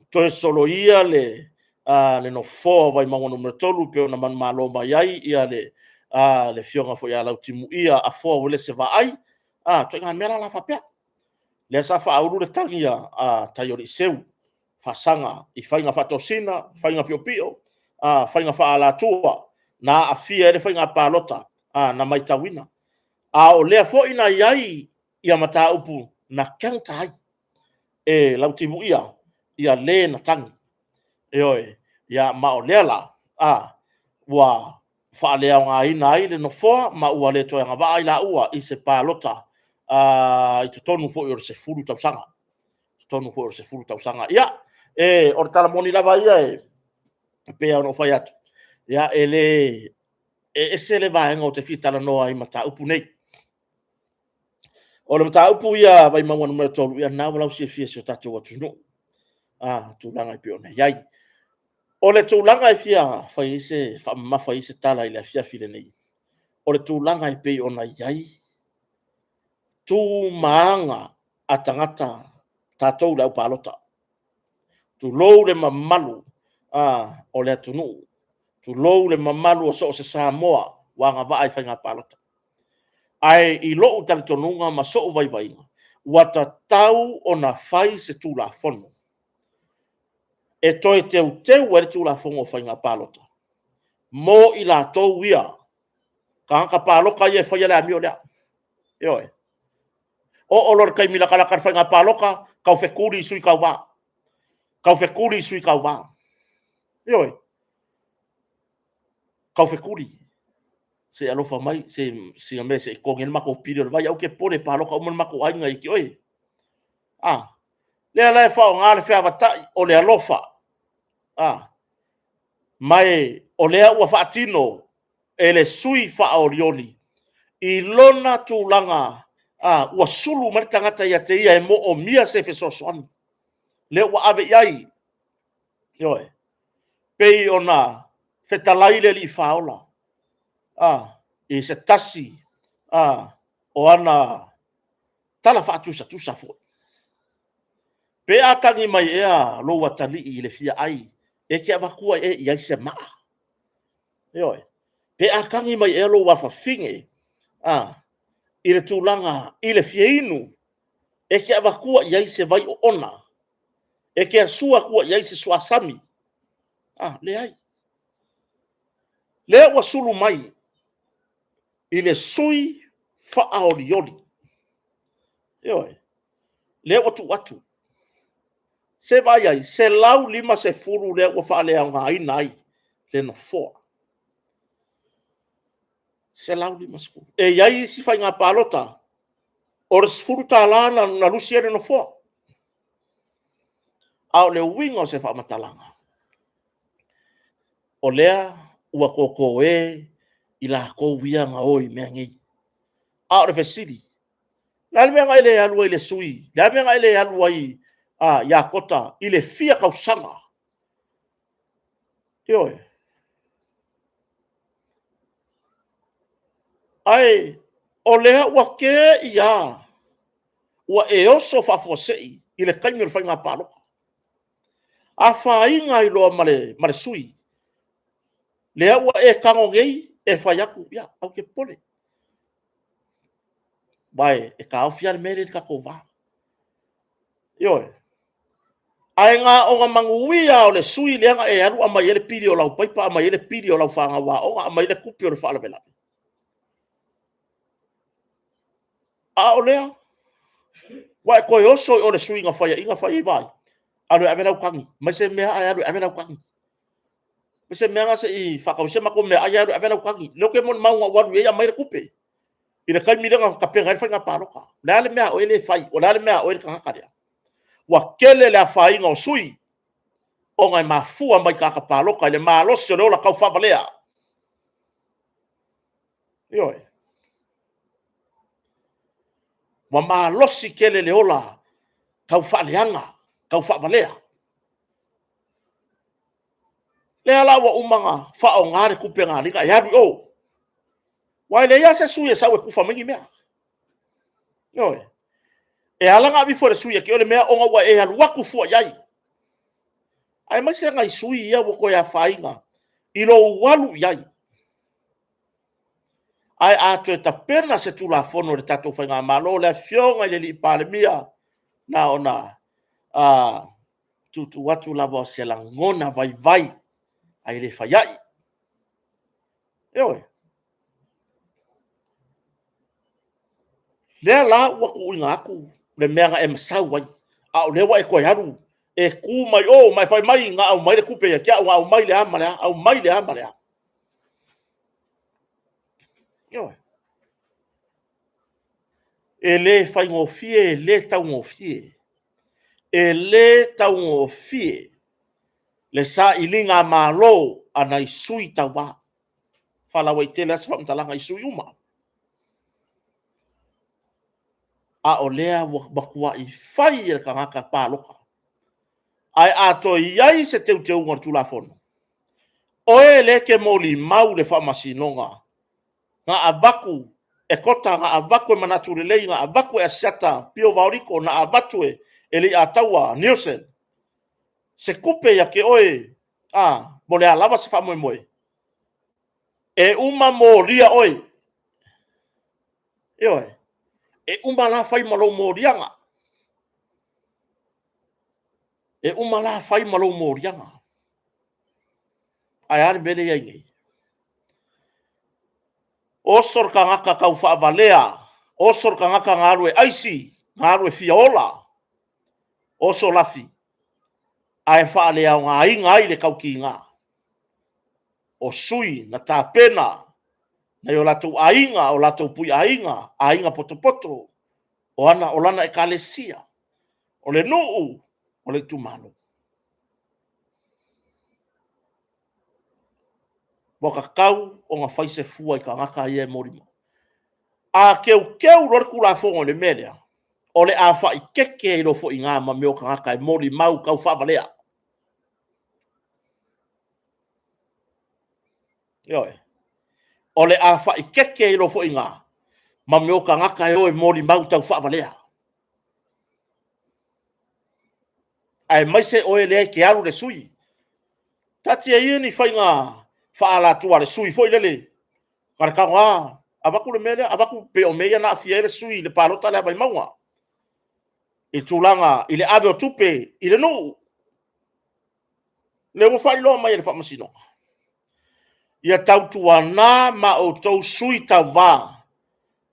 toe solo ia le no fo vai maunga numero tolu, pe ona man malo mai ai, ia le fionga fo ia lau timu ia a fo wale se vaai, toi ngā mera la whapea. Lea sa whauru le tangia tai ori seu, whasanga, i whainga whatosina, whainga pio pio, whainga whaalatua, na a fia ere whainga pālota, na mai tawina. O lea fo ina iai ia mata upu na kenta ai, lau timu ia le na tangi, ia mao lea la, ua whaalea ngā ina ai le no foa, ma ua le toa ngā waa i la ua i se pālota, i te tonu fo i ore se furu tausanga. Tonu fo i ore se furu tausanga. Ia, ore tala moni lava ia pea ono whai atu. Ia, se le vaenga o te whitala noa i mata upu nei. O le mata upu ia vai maua numero tolu, ia nā walau si fia si o tatou atu no. Tūlanga i peo nei. Iai. O le tūlanga i fia, whai ise, whamawha ise tala i le fia file nei. O le tūlanga i peo nei iai, tū maanga a tangata tātou lau pālota. Tu lou le mamalu o le atunu. Tu lou le mamalu o so se Samoa wa ngā vaai whainga pālota. Ai i lou tali tonunga ma so vai vainga. Wata tau o na whai se tūla whono. E toi teu e le tūla whono o whainga pālota. Mō i la tau ia. Ka hanga pāloka i e whaia le amio lea. Ioe. O lor kai mila kalakar whainga pāloka, kau whekuri sui kau wā. Kau whekuri sui kau wā. Ioe. Kau whekuri. Se alofa mai, se singa me se kongen mako piri vai au ke pore pāloka o mako ainga i ki oi. Lea lai whao ngā le whiawatai o le alofa. Mai o lea ua whaatino e le sui whaorioni. I lona tūlanga ua sulu mani tangata ia te ia e mo o mia se whesosoani. Le ua ave iai. Ioe. Pei o na whetalaile li whaola. I se tasi. O ana tala whaatusa tusa fo. Pe atangi mai ea loa tali i le fia ai. E kia wakua e iai se maa. Ioe. Pe akangi mai ea loa whawhinge. I le tūlanga i le fia inu. E kia wakua iai se vai o ona. E kia sua kua iai se suasami. Le ai. Le ua sulu mai. I le sui whaaoriori. Ioe. Le ua tu atu. Se vai ai. Se lau lima se furu le ua whaalea ngā ina ai. Le no foa. Se lau lima se furu. E iai si whai ngā pālota. O le furu tā lana na lusi ere no foa. Au le wingo se whaamatalanga. O lea ua koko i la kou wia ngā oi mea ngei. Au le whesiri. La mea ngai le alua i le sui. La mea ngai le alua i ia kota i le fia kausanga. Ioe. Ai, o lea ua ke ia. ua e oso fa'afuase'i i le kaimi o le faiga paloka a fāinga i loa male sui lea ua e kagogei e fai aku ia au ke pole Vai, e ka ofia le mere ka kova. Yo. Ai nga o nga manguia o le sui le nga e alu ama yele pili o lau paipa ama yele pili o lau whanga wa o nga ama yele kupi o le whala vela. A o lea. Wa e koe oso o le sui nga whaia inga whaia i vai. Alu e avena ukangi. Mai se mea ai alu e avena ukangi. Mai se mea nga se i whakau mako mea ai alu e avena ukangi. Leo ke mon maunga waru e ama yele kupi. I le kai mirenga ka penga i whainga paroka. Lea le mea o ele whai. O lea le mea o ele kangakarea. Wa kele le a whainga o sui. O ngai mafua mai ka paloka le malosi o le ola kau whavalea. Ioi. Wa malosi kele le ola kau whaaleanga, kau whavalea. Le ala wa umanga whao ngare kupe ngā ringa e aru o. Wai le ia se sui e sau e kufa mingi mea. Ioi. E ala ngā bifo le sui e ki o le mea o ngā wa e aru waku fua iai. Ai mai se ngai sui ia wako ya whainga. I lo walu iai. Ai ato e tapena se tula fono le tatou whainga malo le fionga i le li palemia na ona tutu watu lava se la ngona vai vai ai le whaiai. Eoi. Lea la waku inga aku le mea nga e masau wai. Au lewa e koe haru. E ku mai o mai fai mai nga au mai le kupe ya kia au mai le ama lea au mai le ama lea. Eoi. E le fai ngofie, le tau ngofie. E le tau ngofie. Le sa ilinga malo ana i sui tau ba. Fala wai tele asa whamtalanga i sui uma. A o lea wakua i fai e kangaka pāloka. Ai ato iai se teu teu ngar tula fono. Oe le ke moli mau le whamasinonga. Nga abaku e kota nga abaku e manatu lei nga abaku e asiata pio vauriko na abatu e li ataua Nielsen. Se kupe ya ke oe mo le alava se whamoe moe. E uma mo ria oe. E oe. E uma la fai malo mo rianga. E uma la fai malo mo rianga. Ai ari mele iai nei. Osor ka ngaka kau whaavalea. Osor ka ngaka ngaru e aisi. Ngaru e fiaola. Oso lafi. Ai whaalea o ngā inga ai le kau ki ngā. O sui na tāpena. Na yo latou ainga o latou pui ainga poto. O ana o lana e kalesia. O le nuu, o le tumano. Boka kau o ngā whaise fua i ka ngaka i e morima. A keu lorku la fongo le melea. O le a wha i keke i lofo i ngā ma meo ka ngaka i mori mau kau whavalea. Ioi. O le a wha i keke i lofo i ngā ma meo ka ngaka i oe mori mau tau whavalea. Ai mai se oe lea ke aru le sui. Tati e ieni whai ngā whaala tua le sui foi lele. Kare ka ngā, awaku le mele, awaku pe o meia na fia le sui le palota le abai maunga. I tūlanga, i le abe o tupe, i le nuu. Le wo whai loa mai e le whamasino. Ia tautua nā ma o tau sui tau wā.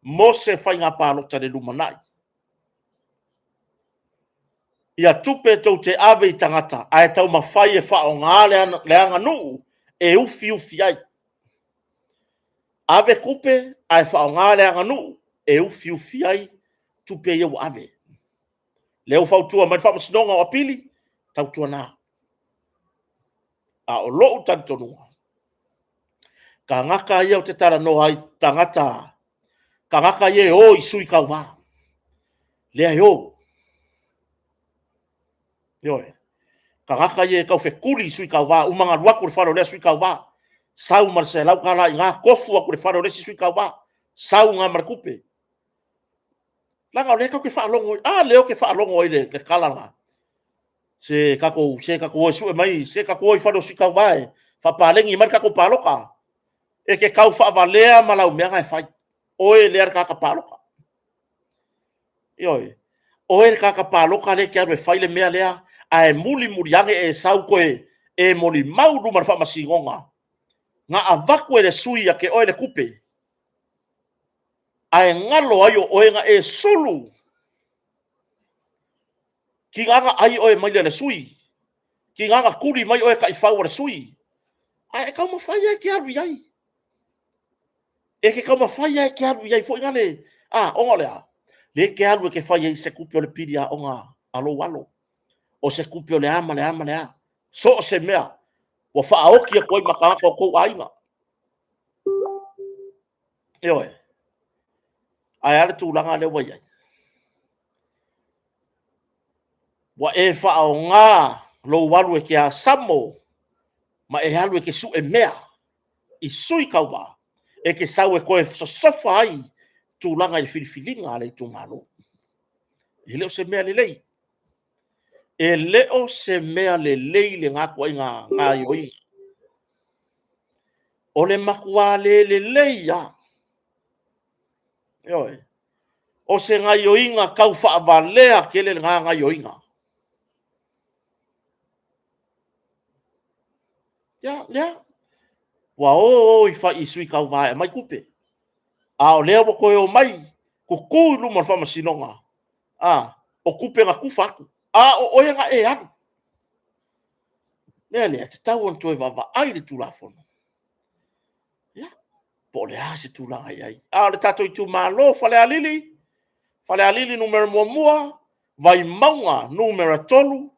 Mo se whai ngā palota le lumanai. Ia tupe tau te ave i tangata, ai tau mawhai e wha o ngā le anga nuu, e ufi ai. Ave kupe, ai wha o ngā le anga nuu, e ufi ai, tupe iau ave. Leo whautua mai whamasinonga o apili, tautua nā. A o loo tantonunga. Ka ngaka iau te tara no ai tangata, ka ngaka ie o i sui kau wā. Lea iau. Ioe. Ka ngaka ie kau whekuri sui kau wā, umanga ruaku le wharo lea sui kau wā. Sau mar se lau kala i ngā kofu aku le wharo lesi sui kau wā. Sau ngā marakupe. langa le ka ke whaalongo, leo ke whaalongo i le kalanga. Se kako su mai, se kako i whano si kau vai, whapalengi mai kako paloka. E ke kau whaavalea malau meanga e whai. Oe lea kaka paloka. Ioi. Oe kaka paloka le ke arwe whai le mea lea, a e muli ange e sau koe, e moli mau rumar whamasingonga. Nga a vaku e le sui a ke oe le kupe. A e ngalo ayo oe nga e sulu. Ki nganga ai oe mai le sui. Ki nganga kuri mai oe ka i whau le sui. A e kau mawhai e ke aru iai. E ke kau mawhai e ke aru iai. Fo ingane, onga lea. Le ke aru e ke whai e se kupe o le piri a onga alo walo. O se kupe o le ama le ama le a. So o se mea. Wa whaoki a koi makanga o kou ainga. E oe. Ai ale tūlanga le wai ai. Wa e whao ngā lo walu e ke a samo. Ma e halu e ke su e mea. I sui kau ba. E ke sau e koe sofa ai. Tūlanga i whiriwhilinga ale i tū malo. E leo se mea le lei. E leo se mea le lei le ngā kua ngā ioi. O le makua le lei ya. Ioi. O se ngā ioinga kau whaavalea ke le ngā ioinga. Ya, lea. Wa o i wha i sui kau vai mai kupe. A o lea wa koe o mai. Ko kū luma whamasinonga. O kupe ngā kufa aku. O oe ngā e anu. Lea, te tau an toi wawa ai le tūlafono. Ya. Po le a se tūlanga iai. Le tato i tū malo, whale a lili. Whale a lili numero mua. Vai maunga numero tolu.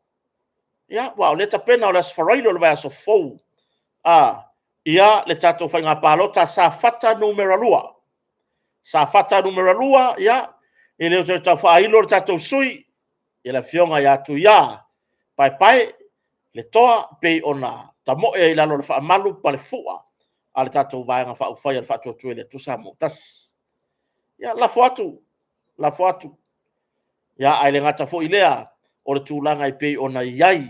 Ya, wa o le tapena o le asfarailo le vai aso fou. Ia le tato whai ngā pālota sa fata numero lua. Sa fata numero lua, ia. E leo te tau whailo le tato sui. E la fionga ia tu ia. Pai, le toa pei ona. Ta moe i lalo le wha malu pa le fua. A le tato vai ngā wha ufai le wha tuatue le tu sa mo. Tas. Ia, la fuatu. Ia, ai le ngata fo i lea. O le tūlanga i pei ona iai.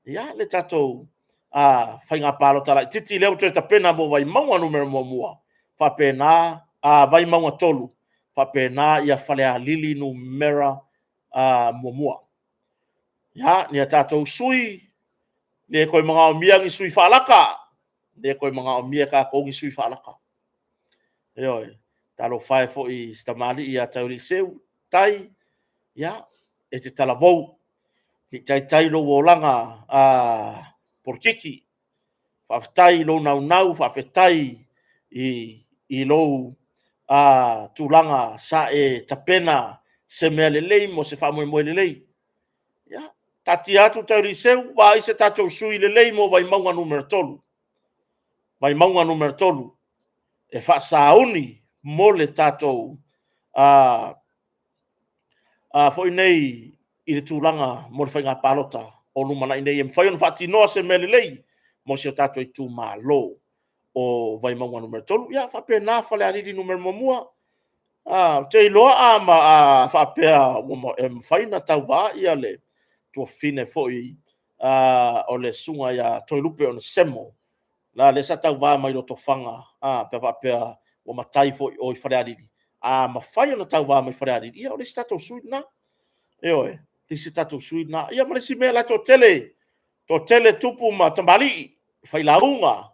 Ia, le tato whai ngā pālota lai. Titi leo te tapena mo vai maunga numero mua. Wha pēnā, vai maunga tolu. Wha pēnā ia whalea lili numera mua. Ia, ni a tātou sui. Le koe mga o miangi sui whalaka. Le koe mga o mia ka kongi sui whalaka. Ioi, talo whae fo i stamali i a tauri seu. Tai, ia, e te talavou. Ni tai lo wolanga porkiki. Whawhetai lo nau, whawhetai i lo tūlanga sa e tapena se mea lelei mo se whamoe moe lelei. Ia, tati atu tauri seu, wa i se tatou sui lelei mo vai maunga numero tolu. Vai maunga numero tolu. E whaasauni mo le tatou foi nei i le tūlanga mo le whainga pālota o lumana i nei. E mwhai on whaatinoa se mea lelei mo se o tatou i tū mālo o vai maunga numero tolu. Ia, whapea nā whale ariri numero mamua. Te iloa whapea e mwhaina tau wā ia le tua fine foi o le sunga ia toilupe o na semo. La le sa tau wā mai lo to whanga pe whapea o matai foi o i whare ariri. Ma whai o na tau wā mai whare ariri. Ia, o le si tatou sui na. Eoe, le si tatou sui na. Ia, ma le si mea la to tele. To tele tupu ma tambali. Whai launga.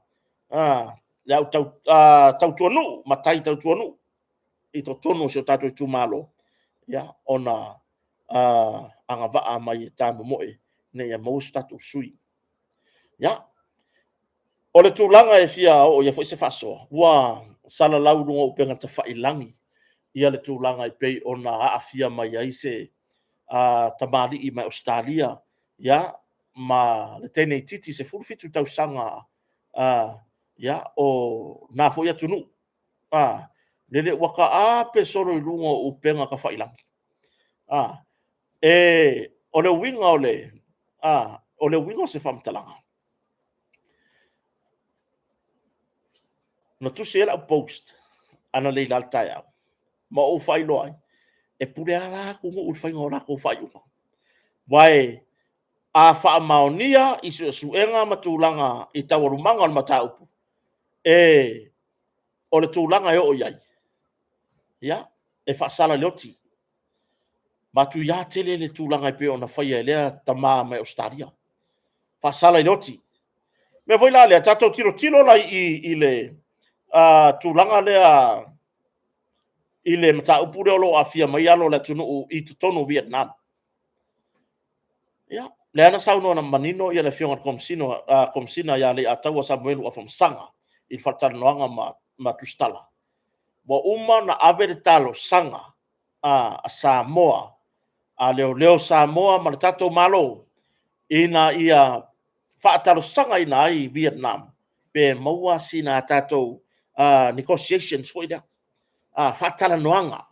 Iau tau tuanu, matai tau tuanu. I to tono se o tatou i tūmalo. Ia, ona anga waa mai e tāmu moe. Ne ia mausu tatou sui. Ia, o le tūlanga e fia o ia fo se faso. Ua sala lau runga upenga ta whailangi. Ia le tūlanga i pei ona aafia mai ai se tamari i mai Australia. Ia, ma le tenei titi se furufitu tau sanga. Ia, o nā fo ia tunu. Lele waka pe soro i runga upenga ka whailangi. O le winga o le winga se whamtalanga. Na tu se la post ana le laltai au. Ma o whai loai. e pule ala ku ngu fai ngora ko fai uma wai a fa maonia i su enga matulanga i tawarumanga on mataupu e o le tūlanga o iai ya e fa sala loti matu ya tele le tūlanga i pe ona fai e lea tama mai Australia fa sala loti me voi la le tato tiro la i le tūlanga lea i le mataupu le olo afia mai alo le tunu i tutonu Vietnam ya le ana sauno na manino ia le fionga komsina ya le ataua sa moenu of sanga i fatalanoanga ma tustala wa uma na ave talo sanga a Samoa a leo Samoa ma tato malo ina ia fatalo sanga ina i Vietnam pe maua sina tato negotiations foi da fatalanoanga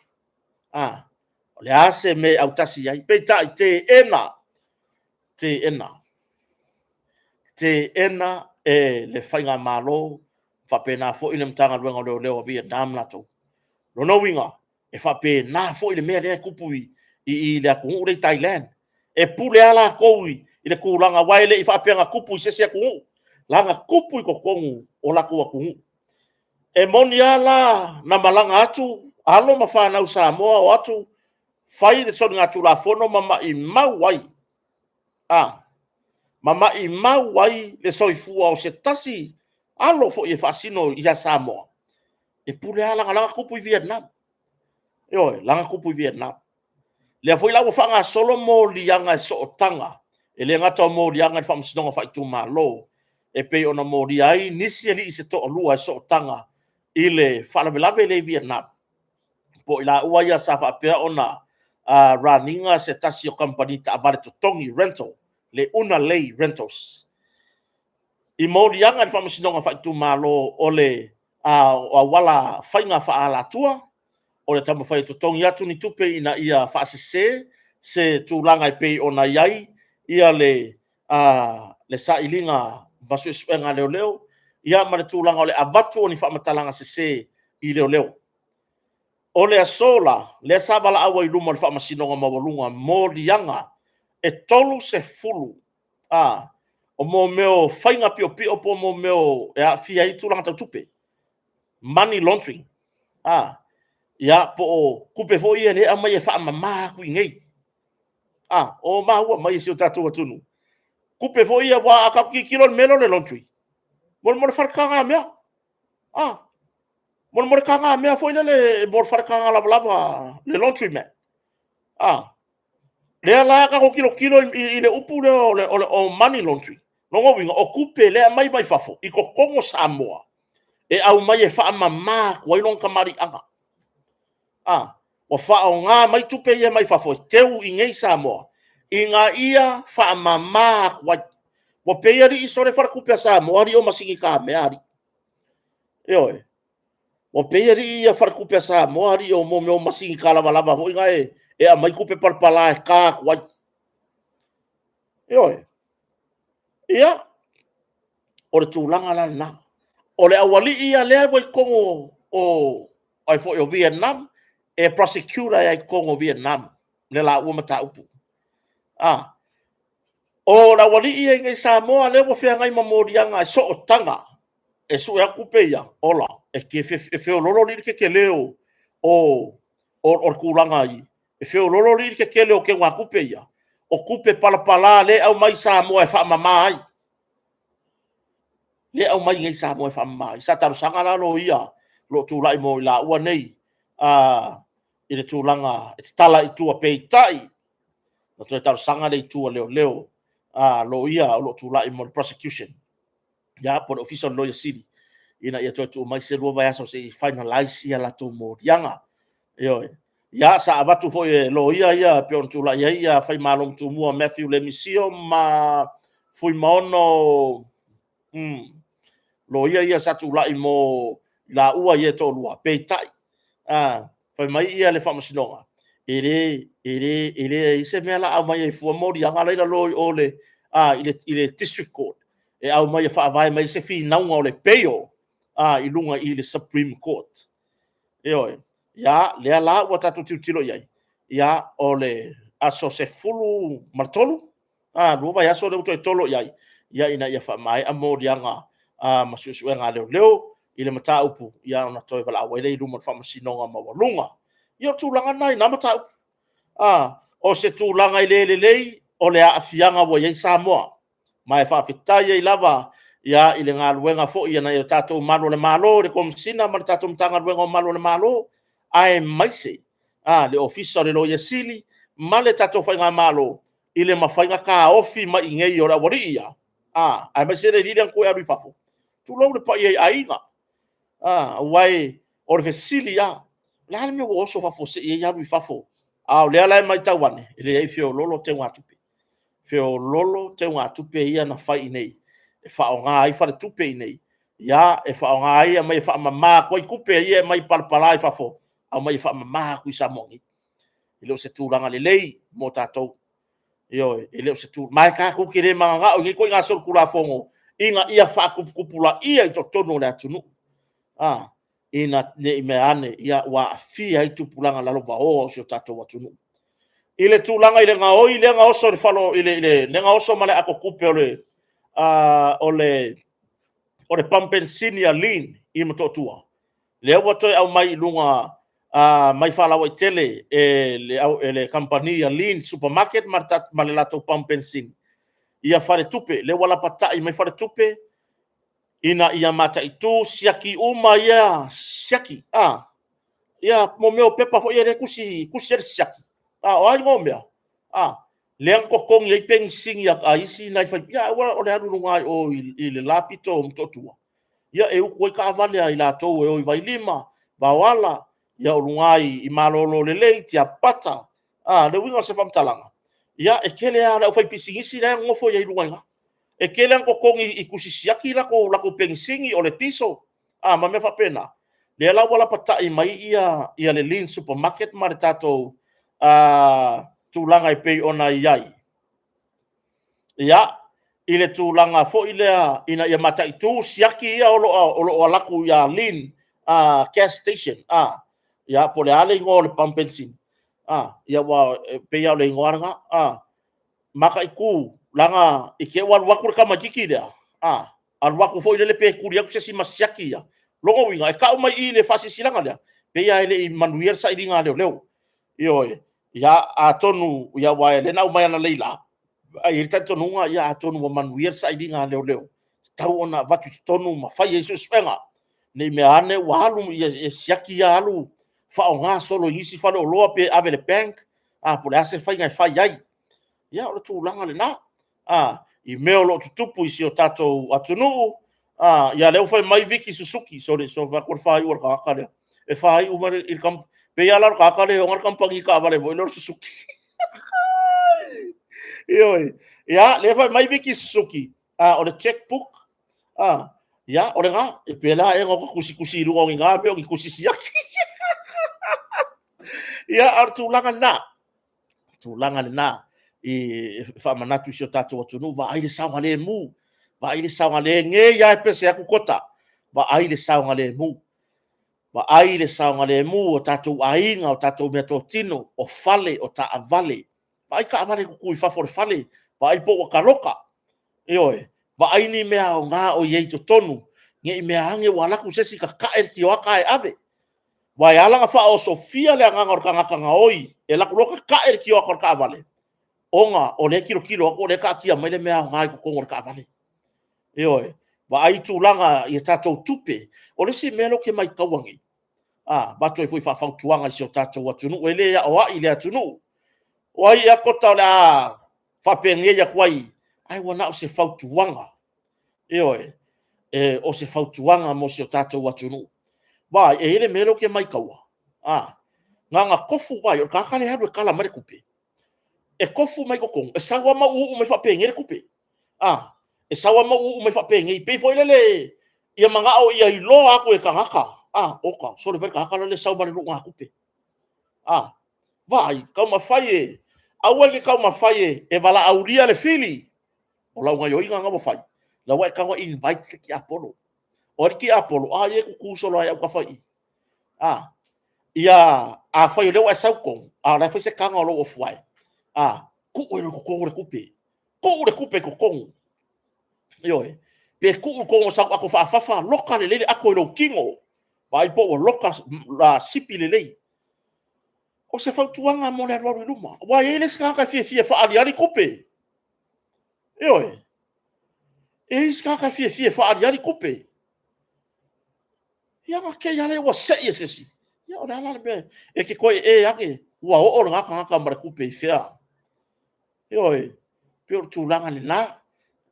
le ase me autasi ai pe ta te ena e le whainga malo whapena fo i le mtanga ruenga leo Vietnam lato. Rono winga e whapena fo i le mea lea kupu i le akungu rei Thailand. E pule ala koui i le kūranga waile i whapenga kupu i sese akungu. Langa kupu i kokongu o laku akungu. E moni ala na malanga atu alo ma whanau Samoa o atu whai le soni ngatu la fono mama i mawai. Mama i mawai le soifua o se tasi alo fo i fasino i Samoa. E pule ala langa kupu i Vietnam. Langa kupu i Vietnam. Le foi la wafanga solo mo lianga so tanga. E le ngata mo lianga fa msinonga fa itu malo. E pe ona mo liai nisi ali se to lua so tanga ile fala velave le Vietnam. Po ila ua ia sa fa pe ona runninga se tasi o company ta avale to tongi rental. Le una lei rentals. I mauri anga ni whamasinonga whaitu malo o le wala whainga wha ala tua, o le tama whai tongi atu ni tupe ina ia whaasese, se tūlanga i pei o na iai, ia le sailinga basu esuenga leo, ia ma le tūlanga o le abatu o ni whamatalanga sese i leo. O le asola, le sabala awa i luma le whamasinonga mawalunga, mori anga, e tolu se fulu o mo meo whainga pio po mo meo e a fia i tūlanga tau tupe money laundering ia po o kupe fo ia le a mai e wha mama ku ngei o mahua mai e si o tatu atunu kupe fo ia wa a kaku ki kilo melo le laundry mo wharkanga mea mo kanga mea fo ina le mo wharkanga lava le laundry mea le la ka ko kilo i le upu le o money laundry no ngo winga o kupe le mai fafo i ko kongo Samoa e au mai e fa mama ko i lon kamari anga o fa o nga mai tupe ia mai fafo teu i ngei Samoa i nga ia fa mama wa pe ia i sore fa kupe Samoa ri o masingi ka me ari o pe ia fa kupe Samoa ri o mo masingi ka lava ho nga e a mai kupe palpala e ka kwai ia o le tūlanga lana o le awali ia lea wai kongo o ai fo o Vietnam e prosecutor ai kongo Vietnam le la ua mata upu o la wali ia ngai Samoa le wo fea ngai mamorianga so o tanga e su e kupe ia ola e ke fe lolo li ke leo o kulanga i e fe lolo li ke leo ke wa kupe ia o kupe palapala le au mai Samoa e fa mama ai le au mai ngai Samoa e fa mama ai sa taru sanga la lo ia lo tu lai mo la ua nei i le tūlanga e tala i tua peitai na tu taru sanga le tua leo lo ia lo tu lai mo prosecution ya por official lawyer city ina ia tu mai se lo vai aso se finalize ia la tu mo yanga ya sa abatu fo lo ia pe on tu la ia fai malong tu mo Matthew Lemisio ma fui maono lo ia sa tu la mo la ua ia to lua peitai fai mai ia le famasinonga ele se me la mai fu mo yanga la lo ole ile district court e au mai fa vai mai se fi na o le peo i lunga i le Supreme Court ya le la wa tatu tilo yai ia ole aso se fulu martolu lu vai aso le tolo ia ina ia fa mai amodianga masusuenga leo ile mata upu ia ona toi vala wele lu mo fa masinonga mawalunga ia tulanga nai na mata upu o se tulanga ile o le afianga wo ia Samoa mai fa fitai ia lava ia ile ngaluenga fo ia na ia tatou malo le malo le komsina ma tatou tanga luenga malo le malo ai maise le ofisa le lo ia sili ma le tatou fainga malo ile mafainga ka ofi ma ingei ora woria ai maise le ile ko ia rifafo tu lo le pa ia ainga wai o le sili la me wo so fa fo se ia rifafo le ala mai tawane ile ia fio lolo te watupe fio lolo te watupe ia na fai nei e fa onga ai fa le tupe nei ia e fa onga ai mai fa mama ko i kupe ia mai palpala i fa fo au mai fa mama ku sa mongi ile se tulanga le lei mo tatou yo ile se tu mai ka ku kire manga o ko nga sol kula fongo inga ia fa kupula ia i totono le atunu ina ne me ane ia wa fia i tupulanga la loba o so tatou atunu ile tulanga ile nga o ile nga oso le falo ile nga oso male ako kupe ole pampensinia lin i mtotua le wato au mai lunga mai fala wa tele le company lin supermarket martat malelato pampensin ia fare tupe le wala patai mai fare tupe ina ia mata itu siaki uma ia siaki ia momeo pepa fo ia kusi siaki o ai ngomea leang kokong ia pengsing ia isi nai fa ia o le anu ngai o ile lapito mtotua ia e ko ka vale ai la to o vai lima bawala ia o ngai i malolo le leiti a pata le winga se fam talanga ia e kele ala o fai pisingisi le ngofo ia i luanga e kele ang kokong i kusisiaki la ko pengsingi o le tiso ma me fa pena le la wala pata i mai ia le lin supermarket ma tato tulanga i pei ona iai ia ile tulanga fo ile ina ia mata itu siaki ia o laku ia lin gas station ia pole ale ngo le pampensin ia wa pei au le ngoranga maka iku langa ike wa waku ka majiki dia al waku fo ile le pe kuria ku se masiaki ia logo winga e ka mai ile fasi silanga dia pei ile i manuel sa idinga leo ia atonu ia wa le na mai na leila ai tanto nunga ia atonu wa manuel sa idinga leo tau ona vatu tonu ma fai yesu spenga nei me ane wa halu ia siaki ia halu fa onga solo isi fa lo loa pe ave le bank por ase fai ngai fai ai ia o tu langa le na i meo lo tutupu isi o tato atunu ia leo fai mai viki suzuki so va ko fai o ka ka e fai umar il kam pe ia la ka ka le ngar kampangi ka vale vo lo suzuki ia le fai mai viki suzuki o le checkbook ia o le nga e pela e ngo kusi lu ngo nga pe o kusi siaki ia artu langa na i fa manatu sio tato watu va ai le sawa le mu va ai le sawa le nge ya pese ya kukota va ai le sawa le mu o tato ainga o tato meto tino o fale o ta avale va ai ka avale ku fa for fale va ai po ka loka va ai ni mea o nga o ye to tonu nge me hange wala ku sesi ka ka el ki waka e ave va ya la fa o sofia le nga ngor ka oi e la ku loka ka el ki waka ka avale onga o le kilo o le ka kia mai le mea ngai ko ngor ka vale va ai tulanga i tatou tupe o le si melo ke mai kawangi bato foi fa tuanga si o tatou atunu ele ya o ai le atunu o ai a kota la fa penge ya kwai ai wana o se fa tuanga o se fa tuanga mo si o tatou atunu va ele melo ke mai kawa nga kofu vai o ka kale hadu kala mare kupe e kofu mai kokong e sawa ma u mai fa penge kupe e sawa ma u mai fa penge pe foi lele ia manga o ia ilo aku e kangaka oka so le ver kaka le sawa ma lu nga kupe vai ka ma fai awali ka ma fai e vala auria le fili o la nga yo inga nga mo fai la wa ka wa invite ki apolo o ki apolo ye ku solo ya ka fai ia a fai le wa sau ko a la fai se kanga lo fuai a ku o le ko le kupe ko ko yo pe ku ko sa ko fa loka le ako lo kingo vai po loka la sipi le o se fa tuanga mo le ro luma wa ele ska ka fie fa ali kupe yo e ska ka fie fa ali kupe ia ka ke ale wa se si ia ora la be e ke ko e ake wa o nga ka mara kupe fia yo pe o tulanga le na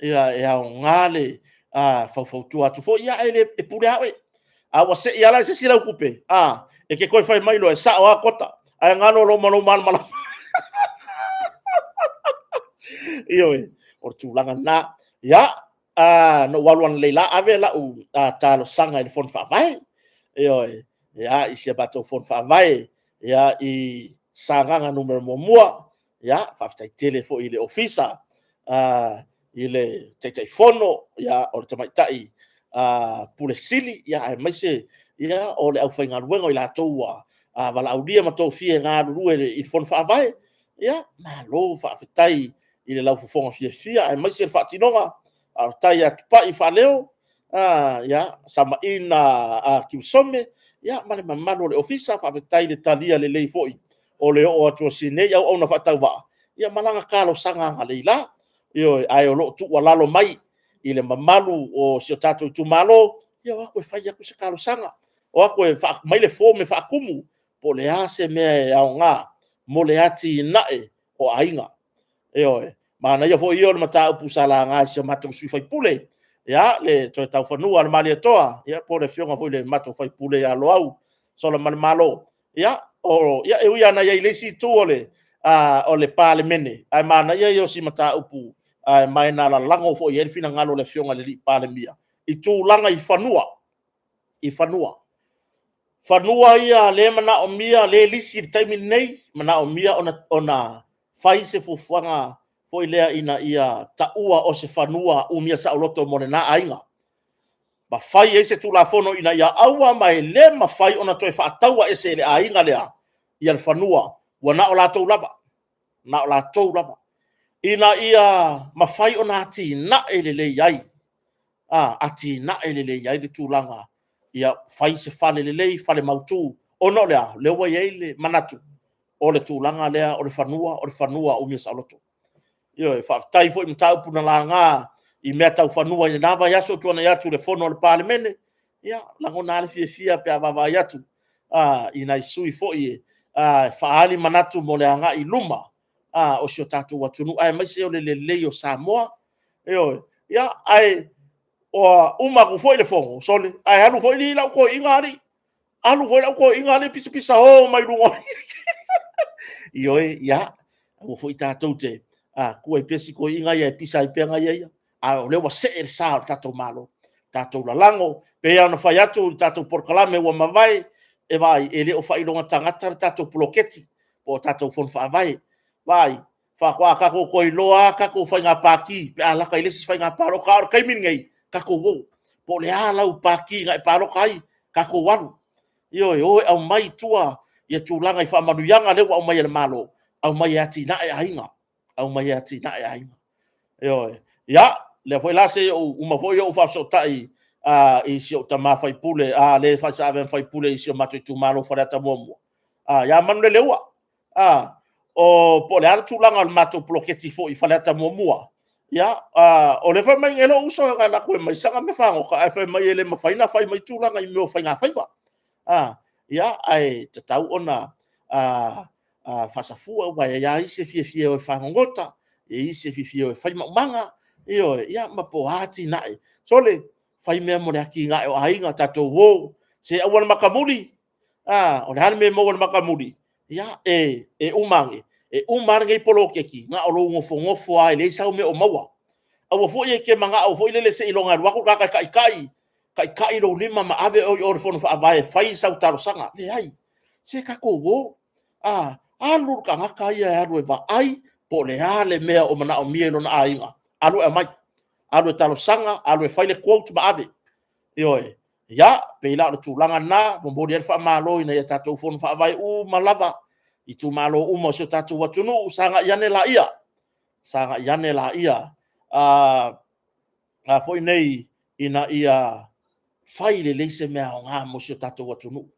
ia o ngale fa tu atu fo ia ele e pure awe a wa se ia la se sira kupe e ke ko fai mai lo e sa o kota a ngano lo malo iyo o tulanga na ya no walwan leila ave la u talo sanga il fon fa vai iyo ya isi bato fon fa vai ya i sanga numero mo ya fa tai telefo ile ofisa ile tai fono ya o tamai tai pule sili ya mai se ya o le au fainga luengo ila toua vala audia ma to fie nga ruwe il fon fa vai ya ma lo fa tai ile lau fonga fia mai se fa tinonga tai atu pa i fa leo ya sama ina kiusome ya mane mamalo le ofisa fa tai le talia le lei foi o le o atu sine ya o na fa tau ba ya malanga kalo sanga ngaleila yo ai o lo tu walalo mai ile mamalu o si tato tu malo ya wa ko fa ya ku se kalo sanga o ko fa mai le fo me fa kumu po le ase me ya nga mo le ati nae o ainga yo mana ia fo io mata upu sala nga se matu sui fai pule ya le to tau fanua le mali toa ya po le fionga fo le matu fai pule ya lo au solo mal malo ya o ya e uia na ia le si tu ole o le pale mene ai mana ia yo si mata upu ai mai na la lango fo ia fina ngalo le fionga le pale mia i tu langa i fanua ia le mana o mia le lisi taimi nei mana o mia ona fai se fuanga foi lea ina ia taua o se fanua umia sa loto mone na ainga ba fai ese tu la fono ina ia aua mai le ma fai ona toi fa taua ese le ainga lea ia le fanua wa na ola to lava ina ia ma fai ona ati na ele yai ati na ele yai de tulanga ia fai se fale le fale mautu ono le wa ile manatu o le tulanga lea o le fanua umia sa loto yo fa tai foi mtau puna langa i mea tau fanua i nava yaso tuana yatu le fono le parlemene ya lango na le fia pe ava yatu i nai sui foi faali manatu mo le anga i luma o sio tatu watunu ai mai se o le o Samoa yo ya ai o uma ku foi le fongo sole ai alu foi li la ko ingari pisa o mai lungo yo ya o foi tatu te ko e pesi ko inga ia pisa i penga ia o le wa se el sa tato malo tato la lango pe ia no fai atu tato por kalame wa mavai e vai ele o fai longa tangata tato ploketi o tato fon fa vai fa kwa ka ko i loa ka ko fai nga paki pe ala ka ile si fai nga paro ka kai min ngai ka ko wo po le ala u paki nga paro kai ka ko walu yo au mai tua ia tulanga i fa manu yanga le wa mai le malo au mai ati na e ainga au mai ati na e ainga yo ya le foi la se uma foi o fa so tai i si o tama fai pule le fa sa ven fai pule i si o matu tu malo fa ta momo ya manu le lewa o po le atu langa al matu ploketi fo i fa ta momo ya o le fa mai elo uso ga la ko mai sanga me fa o ka fa mai ele ma fa ina fa mai tu langa i me o fa nga fa ya ai te tau ona fa sa fu wa ya i se fie o fa ngota e i se fie o fa manga yo ya ma po hati nai sole fai me mo ki nga o ainga tato wo se awan makamuli o le me mo makamuli ya umange polo keki nga o lo ngofo ai le sa me o mawa o fo ye ke manga o fo ile le se ilonga wa ko kai lo lima ma ave o fo fa vai fai sa taro sanga le ai se ka ko wo alu ka nga kai ya ru va ai po le ale me o mana o mielo na ainga alu e mai alu talo sanga alu e faile quote ba ave yo ya pe la le tulanga na mo mo dia fa malo ina ya tatou fon fa vai u malava I tu malo u mo so tatou watunu sanga yane la ia a foi nei ina ia fai le leise mea o ngā mo so tatou watunu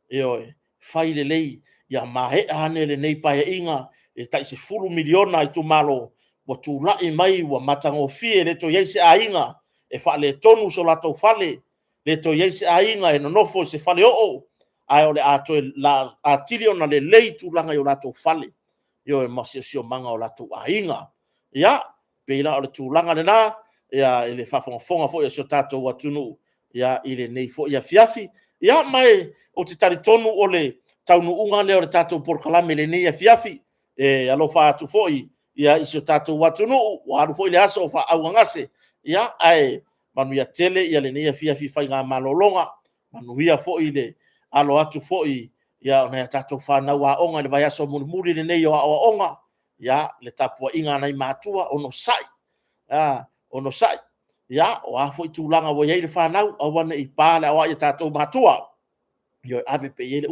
e oi fai le lei ia mahe ane le nei pae inga e tai se fulu miliona I tu malo wa tu lai mai wa matango fie le to yeise a inga e fa le tonu so latou fale le to yeise a inga e nonofo se fale o ai ole a to la a tilio na le lei tu langa yo latou fale yo e masio manga o latou a inga ya pe la ole tu langa na ya ele fa fonga fo ya so tatou watunu ya ile nei fo ya fiafi ya mai o te tari tonu ole taunu unga le o tatou por kalame le nei ya fiafi e alo fa tu foi ya iso tatou watunu wa ru foi le aso fa au ngase ya ai manu ya tele ya le nei ya fiafi fa nga malolonga manu ya foi le alo atu foi ya ona tatou fa na wa onga le vai aso muri le nei o onga ya le tapua inga nai matua ono sai ono sai ya o a foi tulanga wo ye le fanau a wana I pale a wa ya tatou matua yo ave pe ye le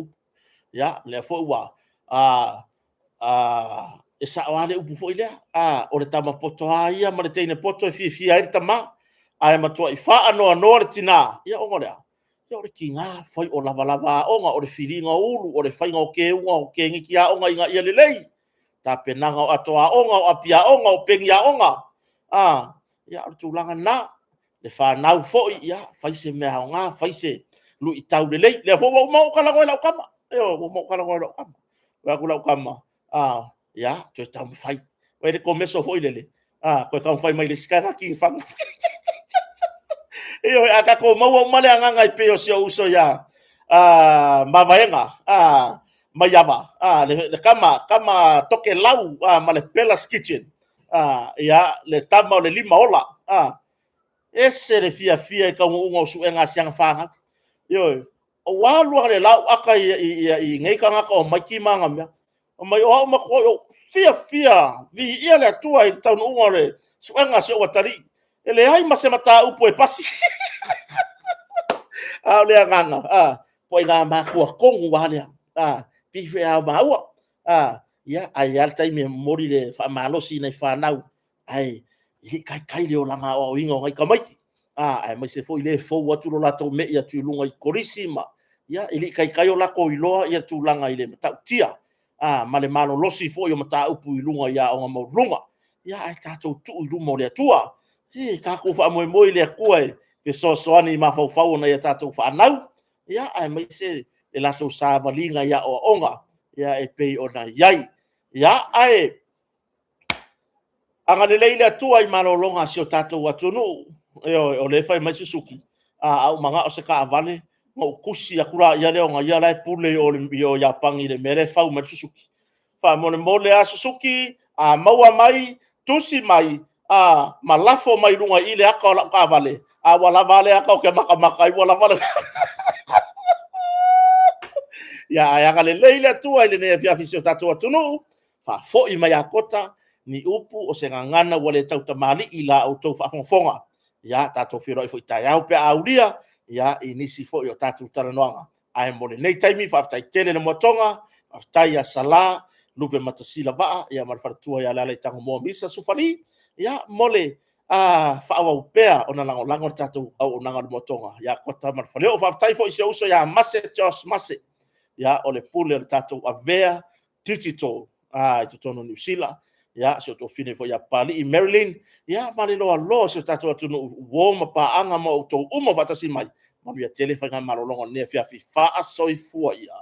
ya le foi wa e sa wale upu foi le o le tama poto ia ma le teine poto fi ai tama ai matua I fa no le tina ya o ngore ya o le kinga foi o lava onga o le filinga ulu o le fainga o ke unga o ke ngiki a onga inga ia le lei ta penanga o atoa onga o apia onga o pengia onga ya o tulanga na le fa nau foi ya faise mea onga faise lu I tau le lei le fo mo kala ko la kama mo kala ko la kama wa kula kama ya to tau fai we le começo foi lele ko ka fai mai le skana ki fa aka ko mo male anga ngai pe o uso ya mavaenga mayava le kama toke lau male pelas kitchen ya le tama le lima ola ese le fia ka unga su enga siang fanga yo o walu le lau aka I ngai ka ngaka o maki manga me o mai o ma ko fia vi ia le tua I tau unga le su enga se o watari ele ai mase mata upo e pasi le nganga po nga ma ko kongu wale ti fe a baua ya ai alta I me mori le fa malo si nei fa nau ai I kai le o langa o inga ngai kamai ai mai se foi le fo watu lo lato me ia tu lunga I korisima ya ili kai o lako I loa ia tu langa I le mata tia ma le malo losi fo yo mata upu I lunga ia o ma lunga ya ai tatou tu I lunga le tua ka ko fa mo le kuai ke soani ma fau na ia tatou fa nau ya ai mai se e latou sa valinga ia o onga ya e pei ona yai ya ai anga le leile atua I malolonga si o tatou watunu o le fai mai Suzuki au manga o se ka avale mo kusi akura ia le onga ia lai pule o le bio ya pangi le mere fau mai Suzuki fa mo le mole a Suzuki maua mai tusi mai malafo mai lunga ile aka o ka avale wala vale aka o ke maka wala vale ya anga le leile atua ile ne fia fisio tatou watunu fa fo I mai akota ni upu o se ngana wale tau tamali ila au tau whafonga. Ya, tatou whiro I fo I tai au pe auria, ya, I nisi fo I o tatou taranoanga. Ai mone nei taimi, whaftai tele na motonga, whaftai a sala, lupe matasila waa, ya marwharatua ya lalai tango mua misa sufani, ya, mole, whaawa upea o na lango tatou au o nanga motonga. Ya, kota marwhaleo, whaftai fo I se uso ya mase, Josh mase, ya, ole pule o tatou avea, digital, I tutono New Zealand, ya so to fine fo ya pali I Maryland ya mali lo so tatou tunu wo ma pa anga mo to uma fatasi mai ma ya telefona malolongo ne fia fi fa so I fu ya